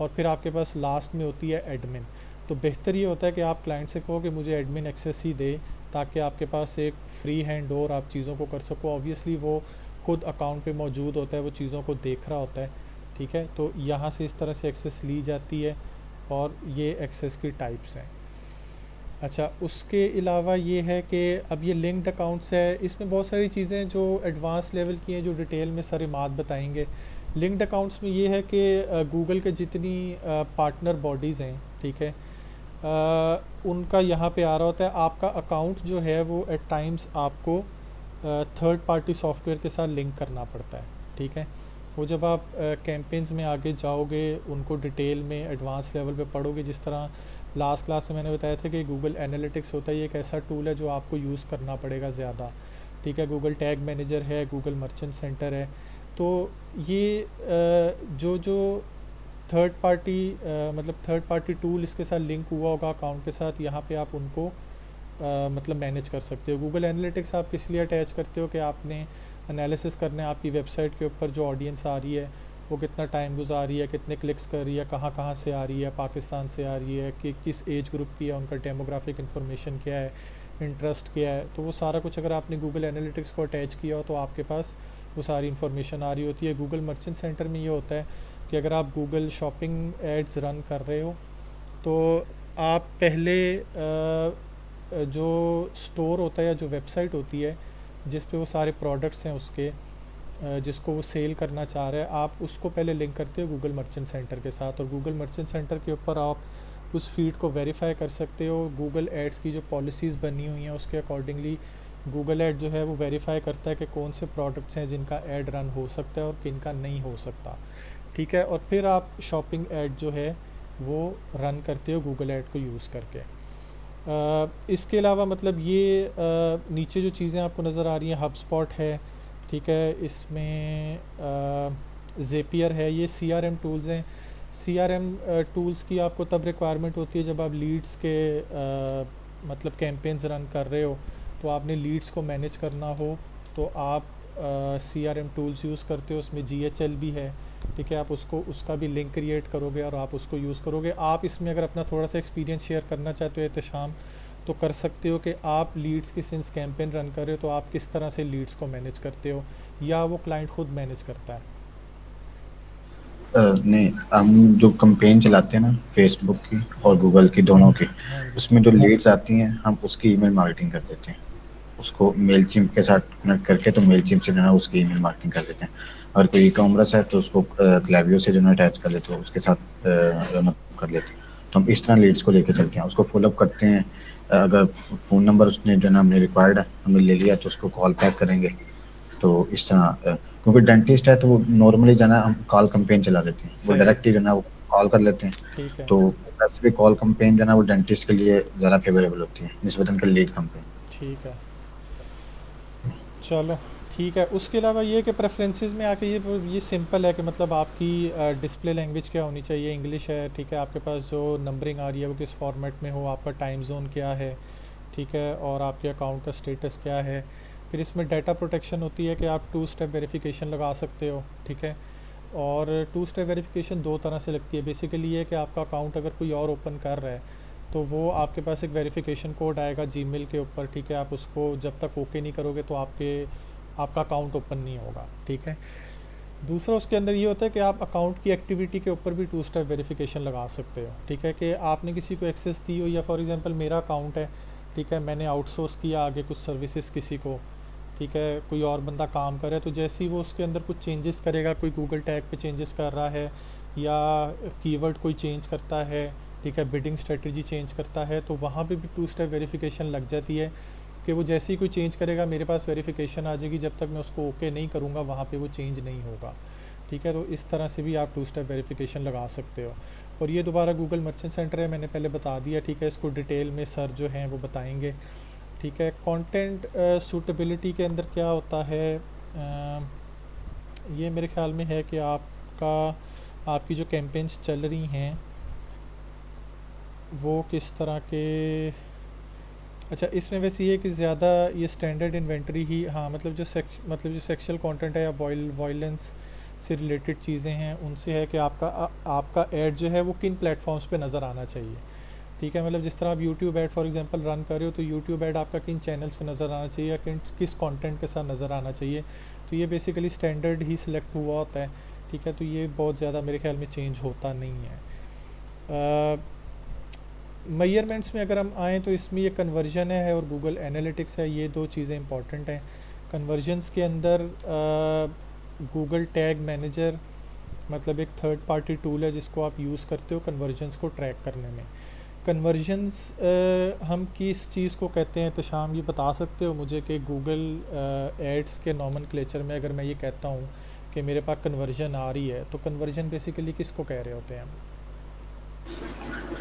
और फिर आपके पास लास्ट में होती है एडमिन। तो बेहतर ये होता है कि आप क्लाइंट से कहो कि मुझे एडमिन एक्सेस ही दे, ताकि आपके पास एक फ्री हैंड और आप चीज़ों को कर सको। ऑब्वियसली वो खुद अकाउंट पे मौजूद होता है, वो चीज़ों को देख रहा होता है, ठीक है। तो यहाँ से इस तरह से एक्सेस ली जाती है और ये एक्सेस की टाइप्स हैं। अच्छा, उसके अलावा ये है कि अब ये लिंक्ड अकाउंट्स है, इसमें बहुत सारी चीज़ें जो एडवांस लेवल की हैं, जो डिटेल में सारी बात बताएंगे। लिंक्ड अकाउंट्स में ये है कि गूगल के जितनी पार्टनर बॉडीज़ हैं, ठीक है, उनका यहाँ पे आ रहा होता है। आपका अकाउंट जो है वो एट टाइम्स आपको थर्ड पार्टी सॉफ्टवेयर के साथ लिंक करना पड़ता है, ठीक है। वो जब आप कैंपेन्स में आगे जाओगे, उनको डिटेल में एडवांस लेवल पे पढ़ोगे, जिस तरह लास्ट क्लास में मैंने बताया था कि गूगल एनालिटिक्स होता है, ये एक ऐसा टूल है जो आपको यूज़ करना पड़ेगा ज़्यादा, ठीक है। गूगल टैग मैनेजर है, गूगल मर्चेंट सेंटर है। तो ये जो थर्ड पार्टी मतलब थर्ड पार्टी टूल इसके साथ लिंक हुआ होगा अकाउंट के साथ, यहाँ पे आप उनको मतलब मैनेज कर सकते हो। गूगल एनालिटिक्स आप किस लिए अटैच करते हो कि आपने एनालिसिस करना है आपकी वेबसाइट के ऊपर जो ऑडियंस आ रही है वो कितना टाइम गुजार रही है, कितने क्लिक्स कर रही है, कहाँ कहाँ से आ रही है, पाकिस्तान से आ रही है, कि किस एज ग्रुप की है, उनका डेमोग्राफिक इन्फॉर्मेशन क्या है, इंटरेस्ट क्या है। तो वो सारा कुछ अगर आपने गूगल एनालिटिक्स को अटैच किया हो तो आपके पास वो सारी इन्फॉर्मेशन आ रही होती है। गूगल मर्चेंट सेंटर में ये होता है कि अगर आप गूगल शॉपिंग एड्स रन कर रहे हो तो आप पहले जो स्टोर होता है या जो वेबसाइट होती है जिस पे वो सारे प्रोडक्ट्स हैं उसके जिसको वो सेल करना चाह रहा है, आप उसको पहले लिंक करते हो गूगल मर्चेंट सेंटर के साथ, और गूगल मर्चेंट सेंटर के ऊपर आप उस फीड को वेरीफाई कर सकते हो। गूगल एड्स की जो पॉलिसीज़ बनी हुई हैं उसके अकॉर्डिंगली गूगल एड जो है वो वेरीफाई करता है कि कौन से प्रोडक्ट्स हैं जिनका ऐड रन हो सकता है और किन का नहीं हो सकता, ठीक है। और फिर आप शॉपिंग ऐड जो है वो रन करते हो गूगल ऐड को यूज़ करके। इसके अलावा मतलब ये नीचे जो चीज़ें आपको नज़र आ रही हैं, हब स्पॉट है, ठीक है, इसमें ज़ेपियर है, ये CRM टूल्स हैं। CRM टूल्स की आपको तब रिक्वायरमेंट होती है जब आप लीड्स के मतलब कैंपेन्स रन कर रहे हो, तो आपने लीड्स को मैनेज करना हो तो आप CRM टूल्स यूज़ करते हो। उसमें GHL भी है, ठीक है, आप उसको उसका भी लिंक क्रिएट करोगे और आप उसको यूज़ करोगे। आप इसमें अगर अपना थोड़ा सा एक्सपीरियंस शेयर करना चाहते हो एहतशाम, तो कर सकते हो कि आप लीड्स की सिंस कैंपेन रन कर रहे हो तो आप किस तरह से लीड्स को मैनेज करते हो, या वो क्लाइंट खुद मैनेज करता है।
नहीं, हम जो कैंपेन चलाते हैं ना फेसबुक की और गूगल की दोनों की,
हाँ जी,
उसमें जो लीड्स आती हैं हम उसकी ईमेल मार्केटिंग कर देते हैं, उसको मेलचिम्प के साथ कनेक्ट करके, तो मेलचिम्प से जो है उसकी ईमेल मार्केटिंग कर देते हैं। और कोई ई कॉमर्स है तो उसको क्लैवियो से जो है अटैच कर लेते हो, उसके साथ रन कर लेते हैं। तो हम इस तरह लीड्स को लेके चलते हैं, उसको फॉलोअप करते हैं। अगर फ़ोन नंबर उसने जो है हमने रिक्वायर्ड है हमने ले लिया तो उसको कॉल बैक करेंगे। तो इस तरह क्योंकि डेंटिस्ट है तो वो नॉर्मली जो है हम कॉल कैंपेन चला देते हैं, वो
सही,
डायरेक्ट ही जो है वो कॉल कर लेते हैं।
ठीक है,
तो वैसे भी कॉल कैंपेन जो है वो डेंटिस्ट के लिए ज़्यादा फेवरेबल होती है निस्बतन के लीड कैंपेन।
ठीक है, चलो ठीक है। उसके अलावा ये कि प्रेफरेंसेस में आके ये सिंपल है कि मतलब आपकी डिस्प्ले लैंग्वेज क्या होनी चाहिए, इंग्लिश है, ठीक है। आपके पास जो नंबरिंग आ रही है वो किस फॉर्मेट में हो, आपका टाइम जोन क्या है, ठीक है, और आपके अकाउंट का स्टेटस क्या है। फिर इसमें डाटा प्रोटेक्शन होती है कि आप टू स्टेप वेरिफिकेशन लगा सकते हो, ठीक है। और टू स्टेप वेरिफिकेशन दो तरह से लगती है। बेसिकली ये कि आपका अकाउंट अगर कोई और ओपन कर रहा है तो वो आपके पास एक वेरिफिकेशन कोड आएगा जीमेल के ऊपर, ठीक है। आप उसको जब तक ओके नहीं करोगे तो आपका अकाउंट ओपन नहीं होगा, ठीक है। दूसरा उसके अंदर ये होता है कि आप अकाउंट की एक्टिविटी के ऊपर भी टू स्टेप वेरिफिकेशन लगा सकते हो, ठीक है। कि आपने किसी को एक्सेस दी हो, या फॉर एग्जांपल मेरा अकाउंट है, ठीक है, मैंने आउटसोर्स किया आगे कुछ सर्विसेज किसी को, ठीक है, कोई और बंदा काम करे, तो जैसे ही वो उसके अंदर कुछ चेंजेस करेगा, कोई गूगल टैग पे चेंजेस कर रहा है या कीवर्ड कोई चेंज करता है, ठीक है, बिडिंग स्ट्रेटजी चेंज करता है, तो वहाँ पे भी टू स्टेप वेरिफिकेशन लग जाती है कि वो जैसे ही कोई चेंज करेगा मेरे पास वेरिफिकेशन आ जाएगी, जब तक मैं उसको ओके नहीं करूँगा वहाँ पे वो चेंज नहीं होगा, ठीक है। तो इस तरह से भी आप टू स्टेप वेरिफिकेशन लगा सकते हो। और ये दोबारा गूगल मर्चेंट सेंटर है, मैंने पहले बता दिया, ठीक है। इसको डिटेल में सर जो हैं वो बताएंगे, ठीक है। कंटेंट सूटेबिलिटी के अंदर क्या होता है, ये मेरे ख्याल में है कि आपकी जो कैंपेन्स चल रही हैं वो किस तरह के, अच्छा इसमें वैसे ये कि ज़्यादा ये स्टैंडर्ड इन्वेंटरी ही, हाँ मतलब जो सेक्सुअल कंटेंट है या वायलेंस से रिलेटेड चीज़ें हैं उनसे है कि आपका ऐड जो है वो किन प्लेटफॉर्म्स पे नज़र आना चाहिए, ठीक है। मतलब जिस तरह आप YouTube add for example run कर रहे हो तो यूट्यूब ऐड आपका किन चैनल्स पे नज़र आना चाहिए या किस कंटेंट के साथ नज़र आना चाहिए, तो ये बेसिकली स्टैंडर्ड ही सिलेक्ट हुआ होता है, ठीक है। तो ये बहुत ज़्यादा मेरे ख्याल में चेंज होता नहीं है। मेजरमेंट्स में अगर हम आएँ तो इसमें ये कन्वर्जन है और गूगल एनालिटिक्स है, ये दो चीज़ें इंपॉर्टेंट हैं। कन्वर्जन्स के अंदर गूगल टैग मैनेजर मतलब एक थर्ड पार्टी टूल है जिसको आप यूज़ करते हो कन्वर्जन्स को ट्रैक करने में। कन्वर्जन्स हम किस चीज़ को कहते हैं, तशाम ये बता सकते हो मुझे कि गूगल एड्स के नॉमेनक्लेचर में अगर मैं ये कहता हूँ कि मेरे पास कन्वर्जन आ रही है तो कन्वर्जन बेसिकली किसको कह रहे होते हैं?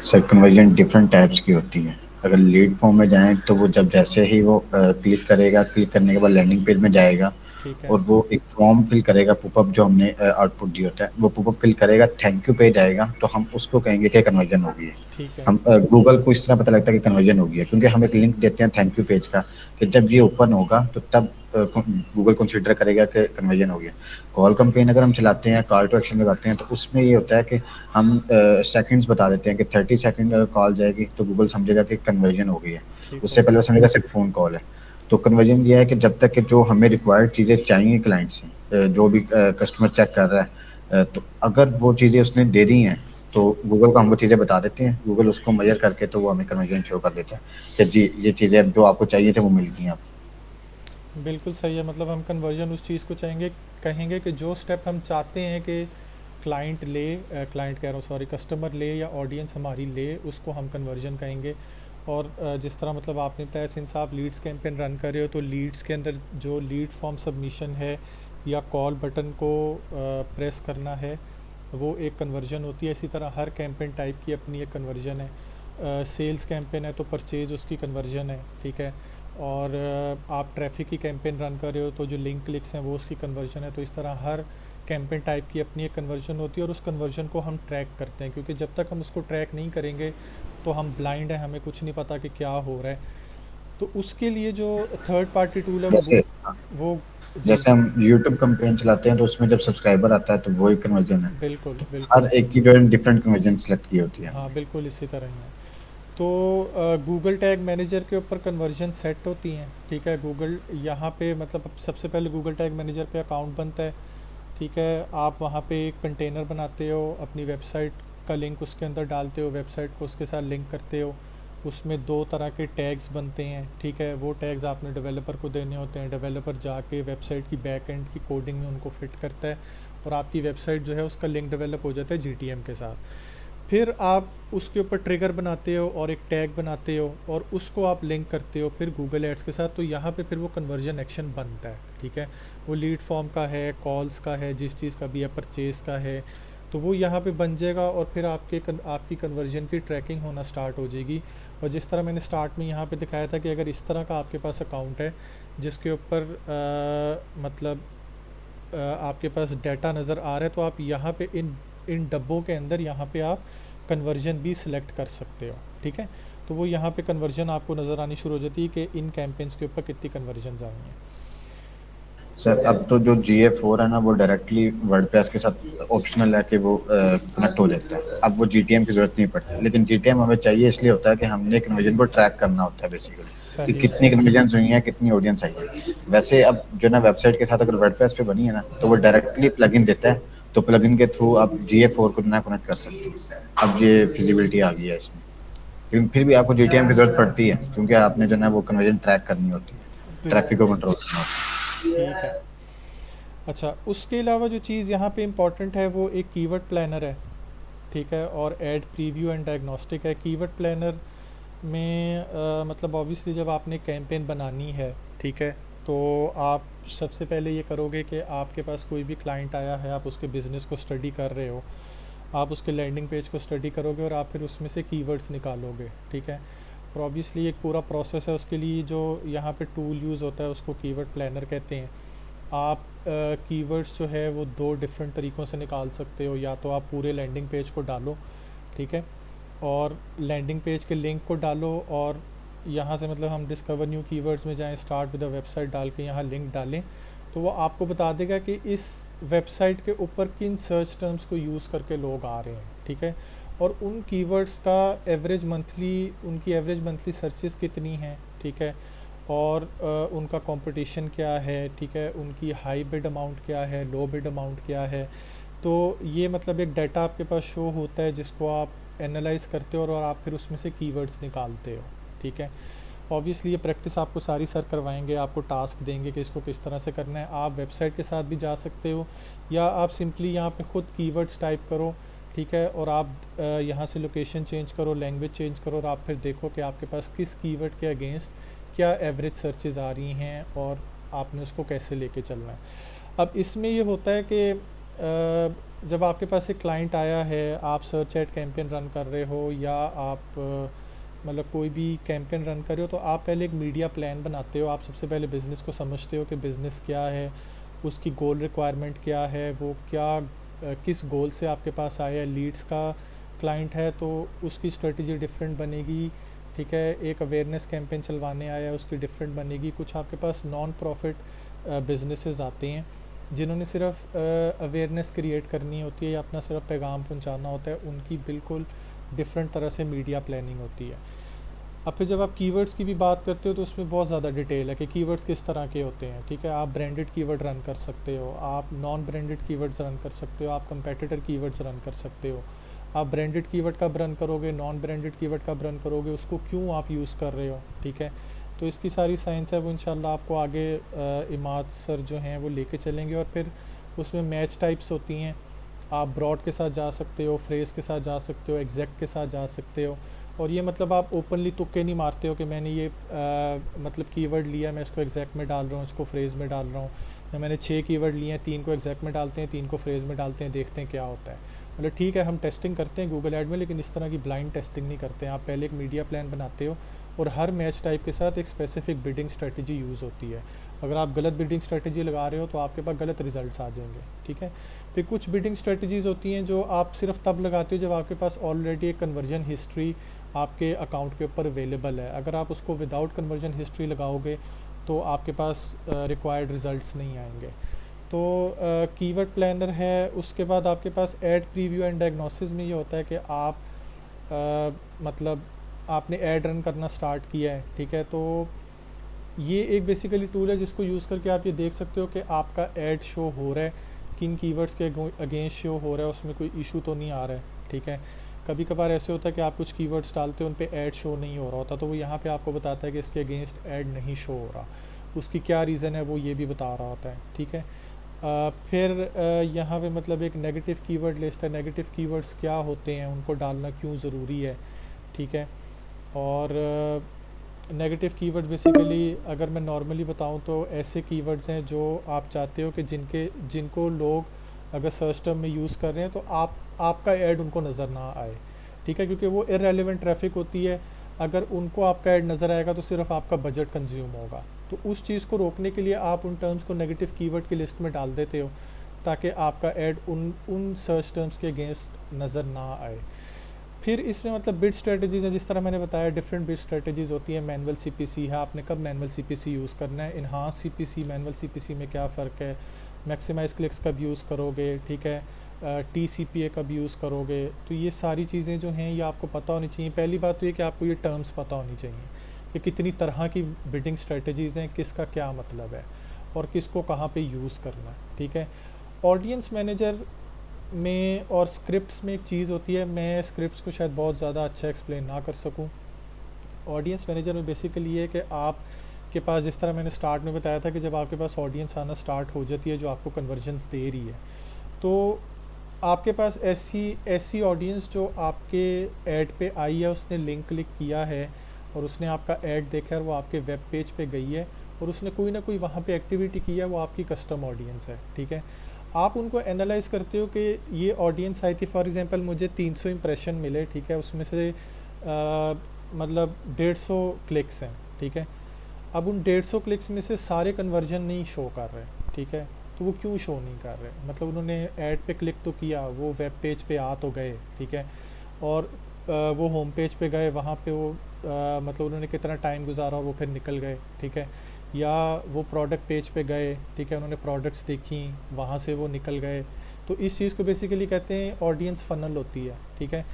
सर कन्वर्जन डिफरेंट टाइप्स की होती है। अगर लीड फॉर्म में जाएं तो वो जब जैसे ही वो क्लिक करेगा, क्लिक करने के बाद लैंडिंग पेज में जाएगा
ठीक है,
और वो एक फॉर्म फिल करेगा, पॉपअप जो हमने आउटपुट दिया होता है वो पॉपअप फिल करेगा, थैंक यू पेज आएगा, तो हम उसको कहेंगे कि कन्वर्जन हो गई है।
ठीक है,
हम गूगल को इस तरह पता लगता है कि कन्वर्जन हो गई है क्योंकि हम एक लिंक देते हैं थैंक यू पेज का कि जब ये ओपन होगा तो तब गूगल कंसीडर करेगा कि कन्वर्जन हो गया। कॉल कैंपेन अगर हम चलाते हैं, कॉल टू एक्शन लगाते हैं, तो उसमें ये होता है कि हम सेकंड्स बता देते हैं कि 30 सेकंड अगर कॉल जाएगी तो गूगल समझेगा कि कन्वर्जन हो गई है।
ठीक हो
उससे पहले
गया,
वो समझेगा सिर्फ फ़ोन कॉल है। तो कन्वर्जन ये है कि जब तक कि जो हमें रिक्वायर्ड चीज़ें चाहिए क्लाइंट से, जो भी कस्टमर चेक कर रहा है, तो अगर वो चीज़ें उसने दे दी हैं तो गूगल को हम वो चीज़ें बता देते हैं, गूगल उसको मेजर करके तो वो हमें कन्वर्जन शो कर देता है कि जी ये चीज़ें जो आपको चाहिए थे वो मिल गई आप।
बिल्कुल सही है। मतलब हम कन्वर्जन उस चीज़ को कहेंगे कि जो स्टेप हम चाहते हैं कि क्लाइंट कह रहा हूँ सॉरी, कस्टमर ले या ऑडियंस हमारी ले, उसको हम कन्वर्जन कहेंगे। और जिस तरह मतलब आपने बताया सिंस आप लीड्स कैंपेन रन कर रहे हो तो लीड्स के अंदर जो लीड फॉर्म सबमिशन है या कॉल बटन को प्रेस करना है वो एक कन्वर्जन होती है। इसी तरह हर कैंपेन टाइप की अपनी एक कन्वर्जन है। सेल्स कैंपेन है तो परचेज उसकी कन्वर्जन है, ठीक है। और आप ट्रैफिक की कैंपेन रन कर रहे हो तो जो लिंक क्लिक्स हैं वो उसकी कन्वर्जन है। तो इस तरह हर कैंपेन टाइप की अपनी एक कन्वर्जन होती है और उस कन्वर्जन को हम ट्रैक करते हैं, क्योंकि जब तक हम उसको ट्रैक नहीं करेंगे तो हम ब्लाइंड हैं, हमें कुछ नहीं पता कि क्या हो रहा है। तो उसके लिए जो थर्ड पार्टी टूल है
जैसे
वो जी,
जैसे हम यूट्यूब कैंपेन चलाते हैं तो उसमें जब सब्सक्राइबर आता है तो वो एक कन्वर्जन है।
बिल्कुल
तो हर
बिल्कुल,
एक की जो है डिफरेंट कन्वर्जन सेलेक्ट की होती है
हाँ
हमने।
बिल्कुल इसी तरह ही है। तो गूगल टैग मैनेजर के ऊपर कन्वर्जन सेट होती हैं, ठीक है। गूगल यहाँ पे मतलब सबसे पहले गूगल टैग मैनेजर पे अकाउंट बनता है, ठीक है। आप वहाँ पे एक कंटेनर बनाते हो, अपनी वेबसाइट का लिंक उसके अंदर डालते हो, वेबसाइट को उसके साथ लिंक करते हो। उसमें दो तरह के टैग्स बनते हैं, ठीक है। वो टैग्स आपने डेवलपर को देने होते हैं, डेवलपर जाके वेबसाइट की बैक एंड की कोडिंग में उनको फिट करता है और आपकी वेबसाइट जो है उसका लिंक डेवलप हो जाता है जीटीएम के साथ। फिर आप उसके ऊपर ट्रिगर बनाते हो और एक टैग बनाते हो और उसको आप लिंक करते हो फिर गूगल एड्स के साथ। तो यहाँ पे फिर वो कन्वर्जन एक्शन बनता है, ठीक है। वो लीड फॉर्म का है, कॉल्स का है, जिस चीज़ का भी है, परचेज़ का है, तो वो यहाँ पे बन जाएगा और फिर आपकी कन्वर्जन की ट्रैकिंग होना स्टार्ट हो जाएगी। और जिस तरह मैंने स्टार्ट में यहाँ पे दिखाया था कि अगर इस तरह का आपके पास अकाउंट है जिसके ऊपर मतलब आपके पास डाटा नज़र आ रहा है, तो आप यहाँ पे इन इन डब्बों के अंदर यहाँ पे आप कन्वर्जन भी सिलेक्ट कर सकते हो, ठीक है। तो वो यहाँ पे कन्वर्जन आपको नज़र आनी शुरू हो जाती है कि इन कैंपेन्स के ऊपर कितनी कन्वर्जन आई हैं।
सर अब तो जो GA4 है ना वो डायरेक्टली वर्डप्रेस के साथ ऑप्शनल है कि वो कनेक्ट हो जाता है, अब वो GTM की जरूरत नहीं पड़ती, लेकिन GTM हमें चाहिए इसलिए होता है कि हमने कन्वर्जन को ट्रैक करना होता है बेसिकली, कि
सही
कितनी
सही।
कन्वर्जन हुई है, कितनी ऑडियंस आई है। वैसे अब जो ना वेबसाइट के साथ अगर वर्डप्रेस पे बनी है ना तो वो डायरेक्टली प्लगइन देता है, तो प्लगइन के थ्रू आप GA4 को ना कनेक्ट कर सकते हैं। अब ये फिजिबिलिटी आ गई है इसमें, लेकिन फिर भी आपको GTM की जरूरत पड़ती है क्योंकि आपने जो ना वो कन्वर्जन ट्रैक करनी होती है, ट्रैफिक को
बिल्कुल।
कंट्रोल करना होता
ठीक है। अच्छा, उसके अलावा जो चीज़ यहाँ पे इम्पॉर्टेंट है वो एक कीवर्ड प्लानर है, ठीक है, और ऐड प्रीव्यू एंड डायग्नोस्टिक है। कीवर्ड प्लानर में मतलब ऑब्वियसली जब आपने कैंपेन बनानी है, ठीक है, तो आप सबसे पहले ये करोगे कि आपके पास कोई भी क्लाइंट आया है, आप उसके बिज़नेस को स्टडी कर रहे हो, आप उसके लैंडिंग पेज को स्टडी करोगे और आप फिर उसमें से कीवर्ड्स निकालोगे, ठीक है। और ऑब्वियसली एक पूरा प्रोसेस है उसके लिए, जो यहाँ पे टूल यूज़ होता है उसको कीवर्ड प्लानर कहते हैं। आप कीवर्ड्स जो है वो दो डिफरेंट तरीक़ों से निकाल सकते हो, या तो आप पूरे लैंडिंग पेज को डालो, ठीक है, और लैंडिंग पेज के लिंक को डालो, और यहाँ से मतलब हम डिस्कवर न्यू कीवर्ड्स में जाएं, स्टार्ट विद द वेबसाइट डाल के यहाँ लिंक डालें, तो वो आपको बता देगा कि इस वेबसाइट के ऊपर किन सर्च टर्म्स को यूज़ करके लोग आ रहे हैं, ठीक है, और उन कीवर्ड्स का उनकी एवरेज मंथली सर्चेस कितनी हैं, ठीक है, और उनका कंपटीशन क्या है, ठीक है, उनकी हाई बिड अमाउंट क्या है, लो बिड अमाउंट क्या है। तो ये मतलब एक डाटा आपके पास शो होता है जिसको आप एनालाइज करते हो और आप फिर उसमें से कीवर्ड्स निकालते हो, ठीक है। ऑब्वियसली ये प्रैक्टिस आपको सारी सर करवाएंगे, आपको टास्क देंगे कि इसको किस तरह से करना है। आप वेबसाइट के साथ भी जा सकते हो, या आप सिंपली यहाँ पे खुद कीवर्ड्स टाइप करो, ठीक है, और आप यहाँ से लोकेशन चेंज करो, लैंग्वेज चेंज करो, और आप फिर देखो कि आपके पास किस कीवर्ड के अगेंस्ट क्या एवरेज सर्चेज आ रही हैं और आपने उसको कैसे लेके चलना है। अब इसमें ये होता है कि जब आपके पास एक क्लाइंट आया है, आप सर्च एड कैंपेन रन कर रहे हो, या आप मतलब कोई भी कैंपेन रन कर रहे हो, तो आप पहले एक मीडिया प्लान बनाते हो। आप सबसे पहले बिज़नेस को समझते हो कि बिज़नेस क्या है, उसकी गोल रिक्वायरमेंट क्या है, वो क्या किस गोल से आपके पास आया है। लीड्स का क्लाइंट है तो उसकी स्ट्रेटजी डिफरेंट बनेगी, ठीक है। एक अवेयरनेस कैंपेन चलवाने आया है, उसकी डिफरेंट बनेगी। कुछ आपके पास नॉन प्रॉफिट बिजनेसेस आते हैं जिन्होंने सिर्फ अवेयरनेस क्रिएट करनी होती है या अपना सिर्फ पैगाम पहुंचाना होता है, उनकी बिल्कुल डिफरेंट तरह से मीडिया प्लानिंग होती है। अब फिर जब आप कीवर्ड्स की भी बात करते हो तो उसमें बहुत ज़्यादा डिटेल है कि कीवर्ड्स किस तरह के होते हैं, ठीक है। आप ब्रांडेड कीवर्ड रन कर सकते हो, आप नॉन ब्रांडेड कीवर्ड्स रन कर सकते हो, आप कंपेटिटर कीवर्ड्स रन कर सकते हो। आप ब्रांडेड कीवर्ड कब रन करोगे, नॉन ब्रांडेड कीवर्ड कब रन करोगे, उसको क्यों आप यूज़ कर रहे हो, ठीक है। तो इसकी सारी साइंस है, वो इंशाल्लाह आपको आगे इमाद सर जो हैं वो लेके चलेंगे। और फिर उसमें मैच टाइप्स होती हैं, आप ब्रॉड के साथ जा सकते हो, फ्रेज़ के साथ जा सकते हो, एग्जैक्ट के साथ जा सकते हो। और ये मतलब आप ओपनली तुक्के नहीं मारते हो कि मैंने ये मतलब कीवर्ड लिया, मैं इसको एग्जैक्ट में डाल रहा हूँ, इसको फ्रेज़ में डाल रहा हूँ, या मैंने 6 कीवर्ड लिए हैं, 3 को एग्जैक्ट में डालते हैं, 3 को फ्रेज़ में डालते हैं, देखते हैं क्या होता है। मतलब ठीक है हम टेस्टिंग करते हैं गूगल ऐड में, लेकिन इस तरह की ब्लाइंड टेस्टिंग नहीं करते हैं। आप पहले एक मीडिया प्लान बनाते हो और हर मैच टाइप के साथ एक स्पेसिफिक बिडिंग स्ट्रेटजी यूज़ होती है। अगर आप गलत बिडिंग स्ट्रेटजी लगा रहे हो तो आपके पास गलत रिजल्ट्स आ जाएंगे, ठीक है। फिर कुछ बिडिंग स्ट्रेटजीज़ होती हैं जो आप सिर्फ तब लगाते हो जब आपके पास ऑलरेडी एक कन्वर्जन हिस्ट्री आपके अकाउंट के ऊपर अवेलेबल है। अगर आप उसको विदाउट कन्वर्जन हिस्ट्री लगाओगे तो आपके पास रिक्वायर्ड रिजल्ट्स नहीं आएंगे। तो कीवर्ड प्लानर है। उसके बाद आपके पास ऐड प्रीव्यू एंड डायग्नोसिस में ये होता है कि आप मतलब आपने ऐड रन करना स्टार्ट किया है, ठीक है। तो ये एक बेसिकली टूल है जिसको यूज़ करके आप ये देख सकते हो कि आपका ऐड शो हो रहा है, किन कीवर्ड्स के अगेंस्ट शो हो रहा है, उसमें कोई इशू तो नहीं आ रहा है, ठीक है। कभी कभार ऐसे होता है कि आप कुछ कीवर्ड्स डालते हो, उन पे ऐड शो नहीं हो रहा होता, तो वो यहाँ पे आपको बताता है कि इसके अगेंस्ट ऐड नहीं शो हो रहा, उसकी क्या रीज़न है वो ये भी बता रहा होता है, ठीक है। फिर यहाँ पे मतलब एक नेगेटिव कीवर्ड लिस्ट है। नेगेटिव कीवर्ड्स क्या होते हैं, उनको डालना क्यों ज़रूरी है, ठीक है। और नेगेटिव कीवर्ड बेसिकली अगर मैं नॉर्मली बताऊं तो ऐसे कीवर्ड्स हैं जो आप चाहते हो कि जिनको लोग अगर सर्च टर्म में यूज़ कर रहे हैं तो आपका ऐड उनको नज़र ना आए, ठीक है, क्योंकि वो इररेलेवेंट ट्रैफिक होती है। अगर उनको आपका ऐड नज़र आएगा तो सिर्फ आपका बजट कंज्यूम होगा, तो उस चीज़ को रोकने के लिए आप उन टर्म्स को नेगेटिव कीवर्ड की लिस्ट में डाल देते हो ताकि आपका ऐड उन उन सर्च टर्म्स के अगेंस्ट नज़र ना आए। फिर इसमें मतलब बिड स्ट्रेटजीज़ हैं, जिस तरह मैंने बताया डिफरेंट बिड स्ट्रेटजीज़ होती है। मैनुअल सीपीसी है, आपने कब मैनुअल सीपीसी यूज़ करना है, इन्हांस सीपीसी मैनुअल सीपीसी में क्या फ़र्क है, मैक्सिमाइज क्लिक्स कब यूज़ करोगे, ठीक है, टीसीपीए कब यूज़ करोगे। तो ये सारी चीज़ें जो हैं ये आपको पता होनी चाहिए। पहली बात तो ये कि आपको ये टर्म्स पता होनी चाहिए कि कितनी तरह की बिडिंग स्ट्रेटजीज़ हैं, किसका क्या मतलब है और किसको कहाँ पे यूज़ करना है, ठीक है। ऑडियंस मैनेजर में और स्क्रिप्ट्स में एक चीज़ होती है, मैं स्क्रिप्ट्स को शायद बहुत ज़्यादा अच्छा एक्सप्लेन ना कर सकूं। ऑडियंस मैनेजर में बेसिकली ये है कि आप के पास, जिस तरह मैंने स्टार्ट में बताया था कि जब आपके पास ऑडियंस आना स्टार्ट हो जाती है जो आपको कन्वर्जन्स दे रही है, तो आपके पास ऐसी ऐसी ऑडियंस जो आपके ऐड पे आई है, उसने लिंक क्लिक किया है और उसने आपका ऐड देखा है और वो आपके वेब पेज पे गई है और उसने कोई ना कोई वहाँ पे एक्टिविटी की है, वो आपकी कस्टम ऑडियंस है, ठीक है। आप उनको एनालाइज करते हो कि ये ऑडियंस आई थी, फॉर एग्जांपल मुझे 300 इंप्रेशन मिले, ठीक है, उसमें से मतलब 150 क्लिक्स हैं, ठीक है। अब उन 150 क्लिक्स में से सारे कन्वर्जन नहीं शो कर रहे, ठीक है। तो वो क्यों शो नहीं कर रहे, मतलब उन्होंने ऐड पे क्लिक तो किया, वो वेब पेज पे आ तो गए, ठीक है, और वो होम पेज पे गए, वहाँ पे वो मतलब उन्होंने कितना टाइम गुजारा और वो फिर निकल गए, ठीक है। या वो प्रोडक्ट पेज पे गए, ठीक है, उन्होंने प्रोडक्ट्स देखी, वहाँ से वो निकल गए। तो इस चीज़ को बेसिकली कहते हैं ऑडियंस फनल होती है, ठीक है,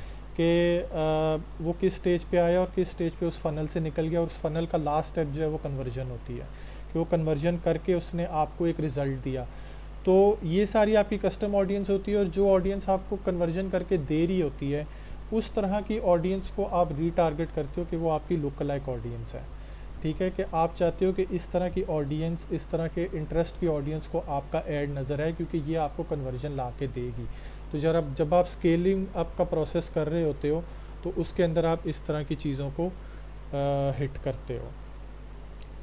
कि वो किस स्टेज पे आया और किस स्टेज पे उस फनल से निकल गया, और उस फनल का लास्ट स्टेप जो है वो कन्वर्जन होती है कि वो कन्वर्जन करके उसने आपको एक रिज़ल्ट दिया। तो ये सारी आपकी कस्टम ऑडियंस होती है, और जो ऑडियंस आपको कन्वर्जन करके दे रही होती है उस तरह की ऑडियंस को आप रीटारगेट करते हो कि वो आपकी लुक लाइक ऑडियंस है, ठीक है, कि आप चाहते हो कि इस तरह की ऑडियंस, इस तरह के इंटरेस्ट की ऑडियंस को आपका ऐड नज़र आए, क्योंकि ये आपको कन्वर्जन ला के देगी। तो जब आप स्केलिंग अप का प्रोसेस कर रहे होते हो तो उसके अंदर आप इस तरह की चीज़ों को हिट करते हो।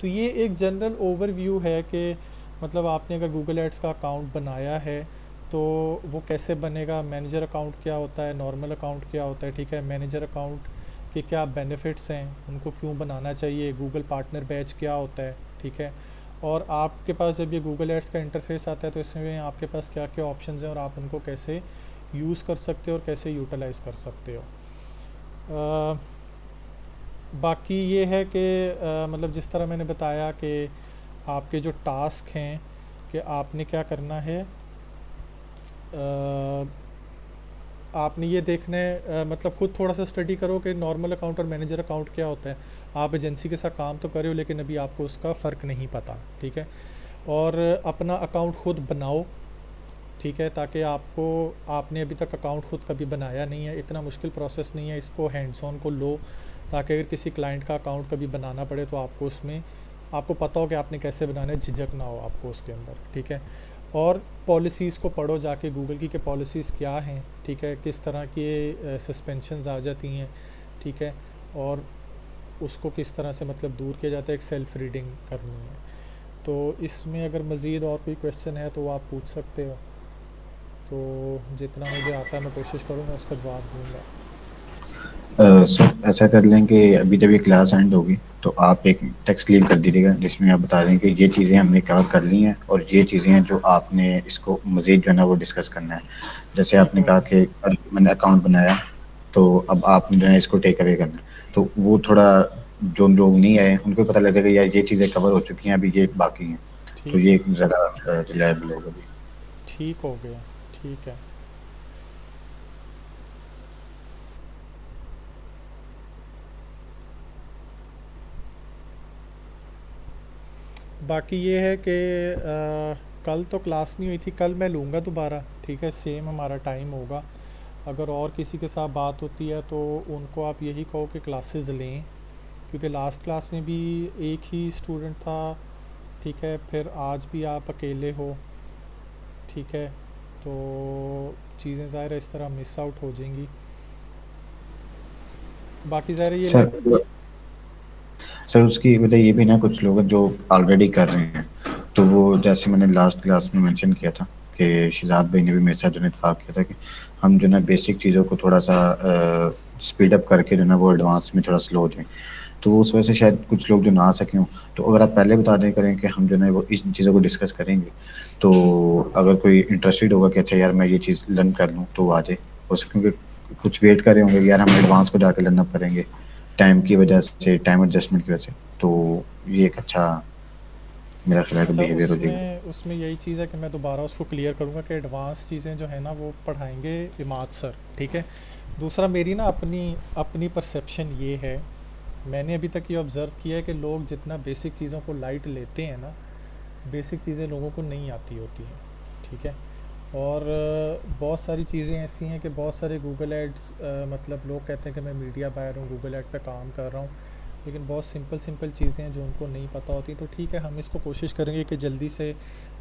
तो ये एक जनरल ओवरव्यू है कि मतलब आपने अगर गूगल एड्स का अकाउंट बनाया है तो वो कैसे बनेगा, मैनेजर अकाउंट क्या होता है, नॉर्मल अकाउंट क्या होता है, ठीक है, मैनेजर अकाउंट के क्या बेनिफिट्स हैं, उनको क्यों बनाना चाहिए, गूगल पार्टनर बैच क्या होता है, ठीक है, और आपके पास जब ये गूगल एड्स का इंटरफेस आता है तो इसमें आपके पास क्या क्या ऑप्शंस हैं और आप उनको कैसे यूज़ कर सकते हो और कैसे यूटिलाइज़ कर सकते हो। बाकी ये है कि मतलब जिस तरह मैंने बताया कि आपके जो टास्क हैं कि आपने क्या करना है, आपने ये देखना है, मतलब खुद थोड़ा सा स्टडी करो कि नॉर्मल अकाउंट और मैनेजर अकाउंट क्या होता है। आप एजेंसी के साथ काम तो कर रहे हो लेकिन अभी आपको उसका फ़र्क नहीं पता, ठीक है, और अपना अकाउंट खुद बनाओ, ठीक है, ताकि आपको, आपने अभी तक अकाउंट खुद कभी बनाया नहीं है, इतना मुश्किल प्रोसेस नहीं है, इसको हैंड्स ऑन को लो, ताकि अगर किसी क्लाइंट का अकाउंट कभी बनाना पड़े तो आपको उसमें आपको पता हो कि आपने कैसे बनाना है, झिझक ना हो आपको उसके अंदर, ठीक है। और पॉलिसीज़ को पढ़ो जाके गूगल की कि पॉलिसीज़ क्या हैं, ठीक है, किस तरह की सस्पेंशंस आ जाती हैं, ठीक है, और उसको किस तरह से मतलब दूर किया जाता है, एक सेल्फ रीडिंग करनी है। तो इसमें अगर मज़ीद और कोई क्वेश्चन है तो वो आप पूछ सकते हो, तो जितना मुझे आता है मैं कोशिश करूँगा उसका जवाब दूँगा।
सर ऐसा कर लें कि अभी जब ये क्लास एंड होगी तो आप एक टेक्स्ट लीव कर दीजिएगा जिसमें आप बता दें कि ये चीज़ें हमने कवर कर ली हैं और ये चीज़ें हैं जो आपने इसको मज़ीद जो है ना वो डिस्कस करना है। जैसे
ठीक
आपने कहा
होगा।
कि मैंने अकाउंट बनाया तो अब आपने जो है इसको टेक अवे करना है, तो वो थोड़ा जो लोग नहीं आए उनको पता लगेगा यार ये चीज़ें कवर हो चुकी हैं, अभी ये बाकी हैं, तो
ठीक
ये
है।
ज़रा रिलायबल होगा भी।
ठीक हो गया। ठीक है। बाकी ये है कि कल तो क्लास नहीं हुई थी, कल मैं लूँगा दोबारा, ठीक है, सेम हमारा टाइम होगा। अगर और किसी के साथ बात होती है तो उनको आप यही कहो कि क्लासेस लें, क्योंकि लास्ट क्लास में भी एक ही स्टूडेंट था, ठीक है, फिर आज भी आप अकेले हो, ठीक है, तो चीज़ें ज़ाहिर है इस तरह मिस आउट हो जाएंगी। बाकी ज़ाहिर है
सर सर उसकी वजह ये भी ना, कुछ लोग जो ऑलरेडी कर रहे हैं तो वो, जैसे मैंने लास्ट क्लास में मेंशन किया था कि शिजात भाई ने भी मेरे साथ जो है इत्तेफाक किया था कि हम जो ना बेसिक चीज़ों को थोड़ा सा स्पीड अप करके जो ना वो एडवांस में थोड़ा स्लो हो जाए। तो उस वजह से शायद कुछ लोग जो ना आ सके हों, तो अगर आप पहले बता दें करें कि हम जो है वो इन चीज़ों को डिस्कस करेंगे, तो अगर कोई इंटरेस्टेड होगा कि अच्छा यार मैं ये चीज़ लर्न कर लूँ तो वो आ जाए। हो सके क्योंकि कुछ वेट कर रहे होंगे यार हम एडवांस को जाके लर्न अप करेंगे, टाइम की वजह से, टाइम एडजस्टमेंट की वजह से, तो ये एक अच्छा मेरा ख्याल है कि
अच्छा,
बिहेवियर हो जाएगी।
उसमें उसमें यही चीज़ है कि मैं दोबारा उसको क्लियर करूँगा कि एडवांस चीज़ें जो है ना वो पढ़ाएंगे इमाद सर, ठीक है। दूसरा, मेरी ना अपनी अपनी परसेप्शन ये है, मैंने अभी तक ये ऑब्ज़र्व किया है कि लोग जितना बेसिक चीज़ों को लाइट लेते हैं ना, बेसिक चीज़ें लोगों को नहीं आती होती हैं, ठीक है। और बहुत सारी चीज़ें ऐसी हैं कि बहुत सारे गूगल एड्स, मतलब लोग कहते हैं कि मैं मीडिया बायर हूँ, गूगल एड पे काम कर रहा हूँ, लेकिन बहुत सिंपल सिंपल चीज़ें हैं जो उनको नहीं पता होती। तो ठीक है, हम इसको कोशिश करेंगे कि जल्दी से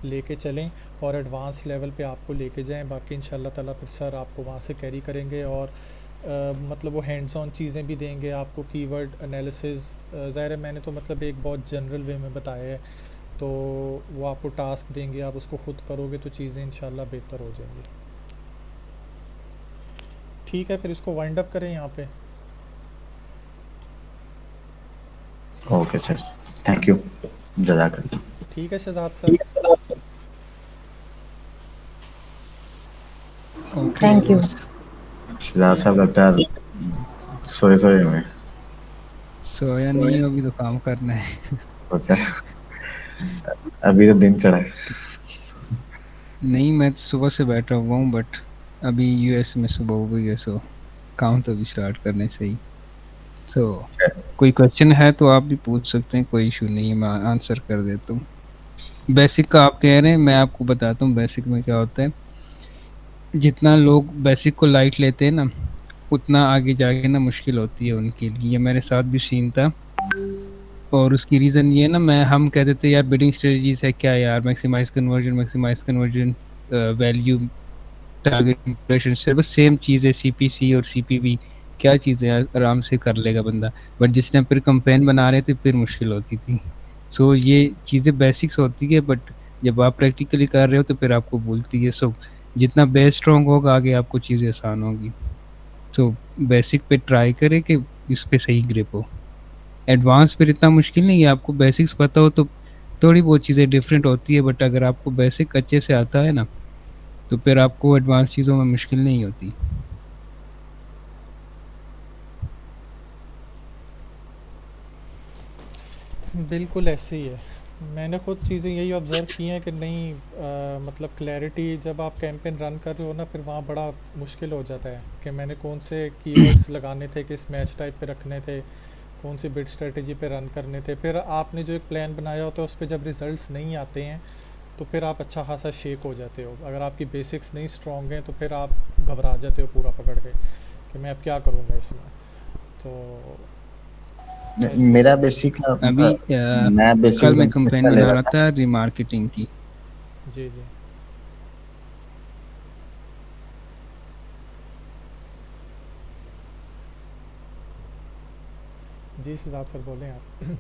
लेके चलें और एडवांस लेवल पे आपको लेके जाएं। बाकी इंशाल्लाह ताला फिर सर आपको वहाँ से कैरी करेंगे और मतलब वो हैंड्स ऑन चीज़ें भी देंगे आपको, कीवर्ड एनालिसिस। ज़ाहिर है मैंने तो मतलब एक बहुत जनरल वे में बताया है, तो वो आपको टास्क देंगे, आप उसको खुद करोगे तो चीज़ें इंशाल्लाह बेहतर हो जाएंगी। ठीक है, फिर इसको वाइंड अप करें यहाँ पे।
ओके सर, थैंक यू, जज़ाकल्लाह।
ठीक है Shahzad sir.
Okay
thank you.
Boss.
शिजात
ठीक
साहब
है।
लगता है सोए सोए में।
सोया नहीं हूँ, अभी तो काम करना है।
अच्छा, अभी तो दिन चढ़ा है।
नहीं, मैं तो सुबह से बैठा हुआ हूँ, बट अभी यूएस में सुबह हो गई है, सो काम तो अभी स्टार्ट करने से ही। सो कोई क्वेश्चन है तो आप भी पूछ सकते हैं, कोई इशू नहीं है, मैं आंसर कर देता हूँ। बेसिक का आप कह रहे हैं, मैं आपको बताता हूँ बेसिक में क्या होता है। जितना लोग बेसिक को लाइट लेते हैं ना, उतना आगे जाके ना मुश्किल होती है उनके लिए। ये मेरे साथ भी सीन था, और उसकी रीज़न ये है ना, मैं हम कहते थे यार बिडिंग स्ट्रेटजीज है क्या यार, maximize conversion, value, target impression से बस सेम चीज़ है, सीपीसी और सीपीवी, क्या चीज़ है यार, आराम से कर लेगा बंदा। बट जिस टाइम फिर कंपेन बना रहे थे फिर मुश्किल होती थी। सो ये चीज़ें बेसिक्स होती है, बट जब आप प्रैक्टिकली कर रहे हो तो फिर आपको भूलती है। सो जितना बेस स्ट्रॉन्ग होगा आगे आपको चीज़ें आसान होगी। सो बेसिक पे ट्राई करें कि इस पे सही ग्रिप हो। एडवांस फिर इतना मुश्किल नहीं है, आपको बेसिक्स पता हो तो थोड़ी बहुत चीज़ें डिफरेंट होती है, बट अगर आपको बेसिक अच्छे से आता है ना, तो फिर आपको एडवांस चीज़ों में मुश्किल नहीं होती।
बिल्कुल ऐसे ही है। मैंने खुद चीज़ें यही ऑब्ज़र्व की हैं कि नहीं, मतलब क्लैरिटी जब आप कैंपेन रन कर रहे हो ना, फिर वहाँ बड़ा मुश्किल हो जाता है कि मैंने कौन से कीवर्ड्स लगाने थे, किस मैच टाइप पे रखने थे, कौन सी बिड स्ट्रेटजी पे रन करने थे। फिर आपने जो एक प्लान बनाया होता है उस पे जब रिजल्ट्स नहीं आते हैं, तो फिर आप अच्छा खासा शेक हो जाते हो। अगर आपकी बेसिक्स नहीं स्ट्रॉन्ग हैं तो फिर आप घबरा जाते हो पूरा पकड़ के कि मैं अब क्या करूँगा इसमें। तो ऐसे ही
मेरा
है।
बेसिक
अभी
मैं
कल
बेसिकली
मैं कंपेन
इंस्ट्रक्शन ले
बना
रहा
रहा
था।
था रिमार्केटिंग की।
जी जी। जी सिद्धार्थ सर बोलें आप।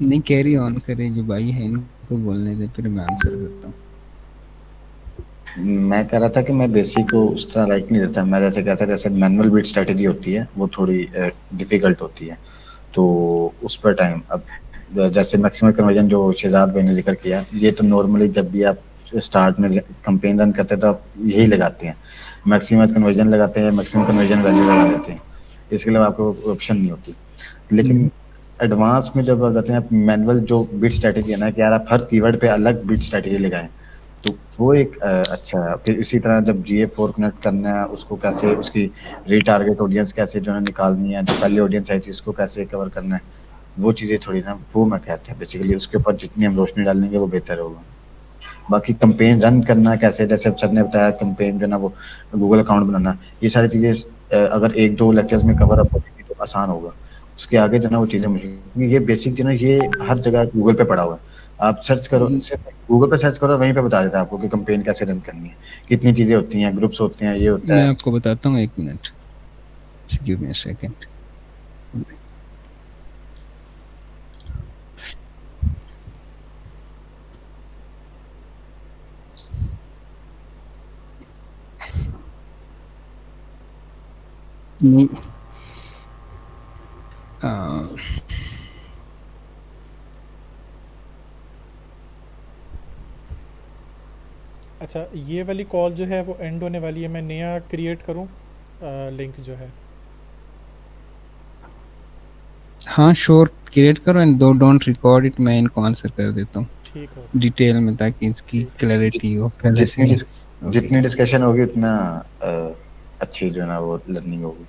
नहीं, कैरी ऑन करें, जो भाई है इनको बोलने दे, फिर मैं आंसर करता हूँ।
मैं कह रहा था कि मैं बेसिक को उस तरह लाइक नहीं देता। मैं जैसे कहता, जैसे मैनुअल बिट स्ट्रेटेजी होती है वो थोड़ी डिफिकल्ट होती है, तो उस पर टाइम अब जैसे मैक्सिमम कन्वर्जन जो शहजाद भाई ने जिक्र किया, ये तो नॉर्मली जब भी आप स्टार्ट में कंपेन रन करते हैं तो आप यही लगाते हैं, मैक्सिमाइज कन्वर्जन लगाते हैं, मैक्सिमम कन्वर्जन वैल्यू लगा देते हैं, इसके अलावा आपको ऑप्शन नहीं होती। लेकिन
हम्म,
एडवांस में जब कहते हैं मैनुअल जो बिट स्ट्रेटेजी है ना, कि यार आप हर कीवर्ड पे अलग बिट स्ट्रेटेजी लगाएं, तो वो एक अच्छा है। फिर इसी तरह जब GA4 कनेक्ट करना है, उसको कैसे, उसकी रीटारगेट ऑडियंस कैसे जो है निकालनी है, जो पहली ऑडियंस आई थी उसको कैसे कवर करना है, वो चीज़ें थोड़ी ना, वो मैं कहता है बेसिकली उसके ऊपर जितनी हम रोशनी डालेंगे वो बेहतर होगा। बाकी कंपेन रन करना कैसे, जैसे अब सर ने बताया कंपेन जो है ना वो गूगल अकाउंट बनाना, ये सारी चीज़ें अगर एक दो लेक्चर्स में कवर अप हो जाएगी तो आसान होगा। उसके आगे जो है ना वो चीज़ें मुश्किल, क्योंकि ये बेसिक जो है ना ये हर जगह गूगल पे पड़ा हुआ है। आप सर्च करो, सिर्फ गूगल पे सर्च करो, वहीं पे बता देता है आपको कि कंपेन कैसे रन करनी है, कितनी चीज़ें होती हैं, ग्रुप्स होते हैं, ये होता
मैं
है।
आपको बताता हूँ, 1 minute, give me a second. नहीं,
अच्छा, ये वाली कॉल जो है वो एंड होने वाली है, मैं नया क्रिएट करूँ लिंक जो है?
हाँ श्योर, क्रिएट करो एंड दो डोंट रिकॉर्ड इट, मैं इनको आंसर कर देता हूँ
ठीक हो,
डिटेल में ताकि इसकी
ठीक।
क्लैरिटी हो पहले से
जितनी
ही।
डिस,
ओके,
जितनी डिस्कशन होगी उतना अच्छी जो है ना वो लर्निंग होगी।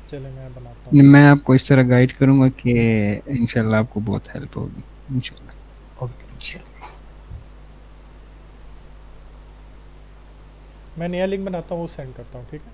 चले मैं बनाता हूँ।
मैं आपको इस तरह गाइड करूंगा कि इंशाल्लाह आपको बहुत हेल्प होगी इंशाल्लाह।
ओके।
मैं नया लिंक बनाता हूँ, वो सेंड करता हूँ, ठीक है?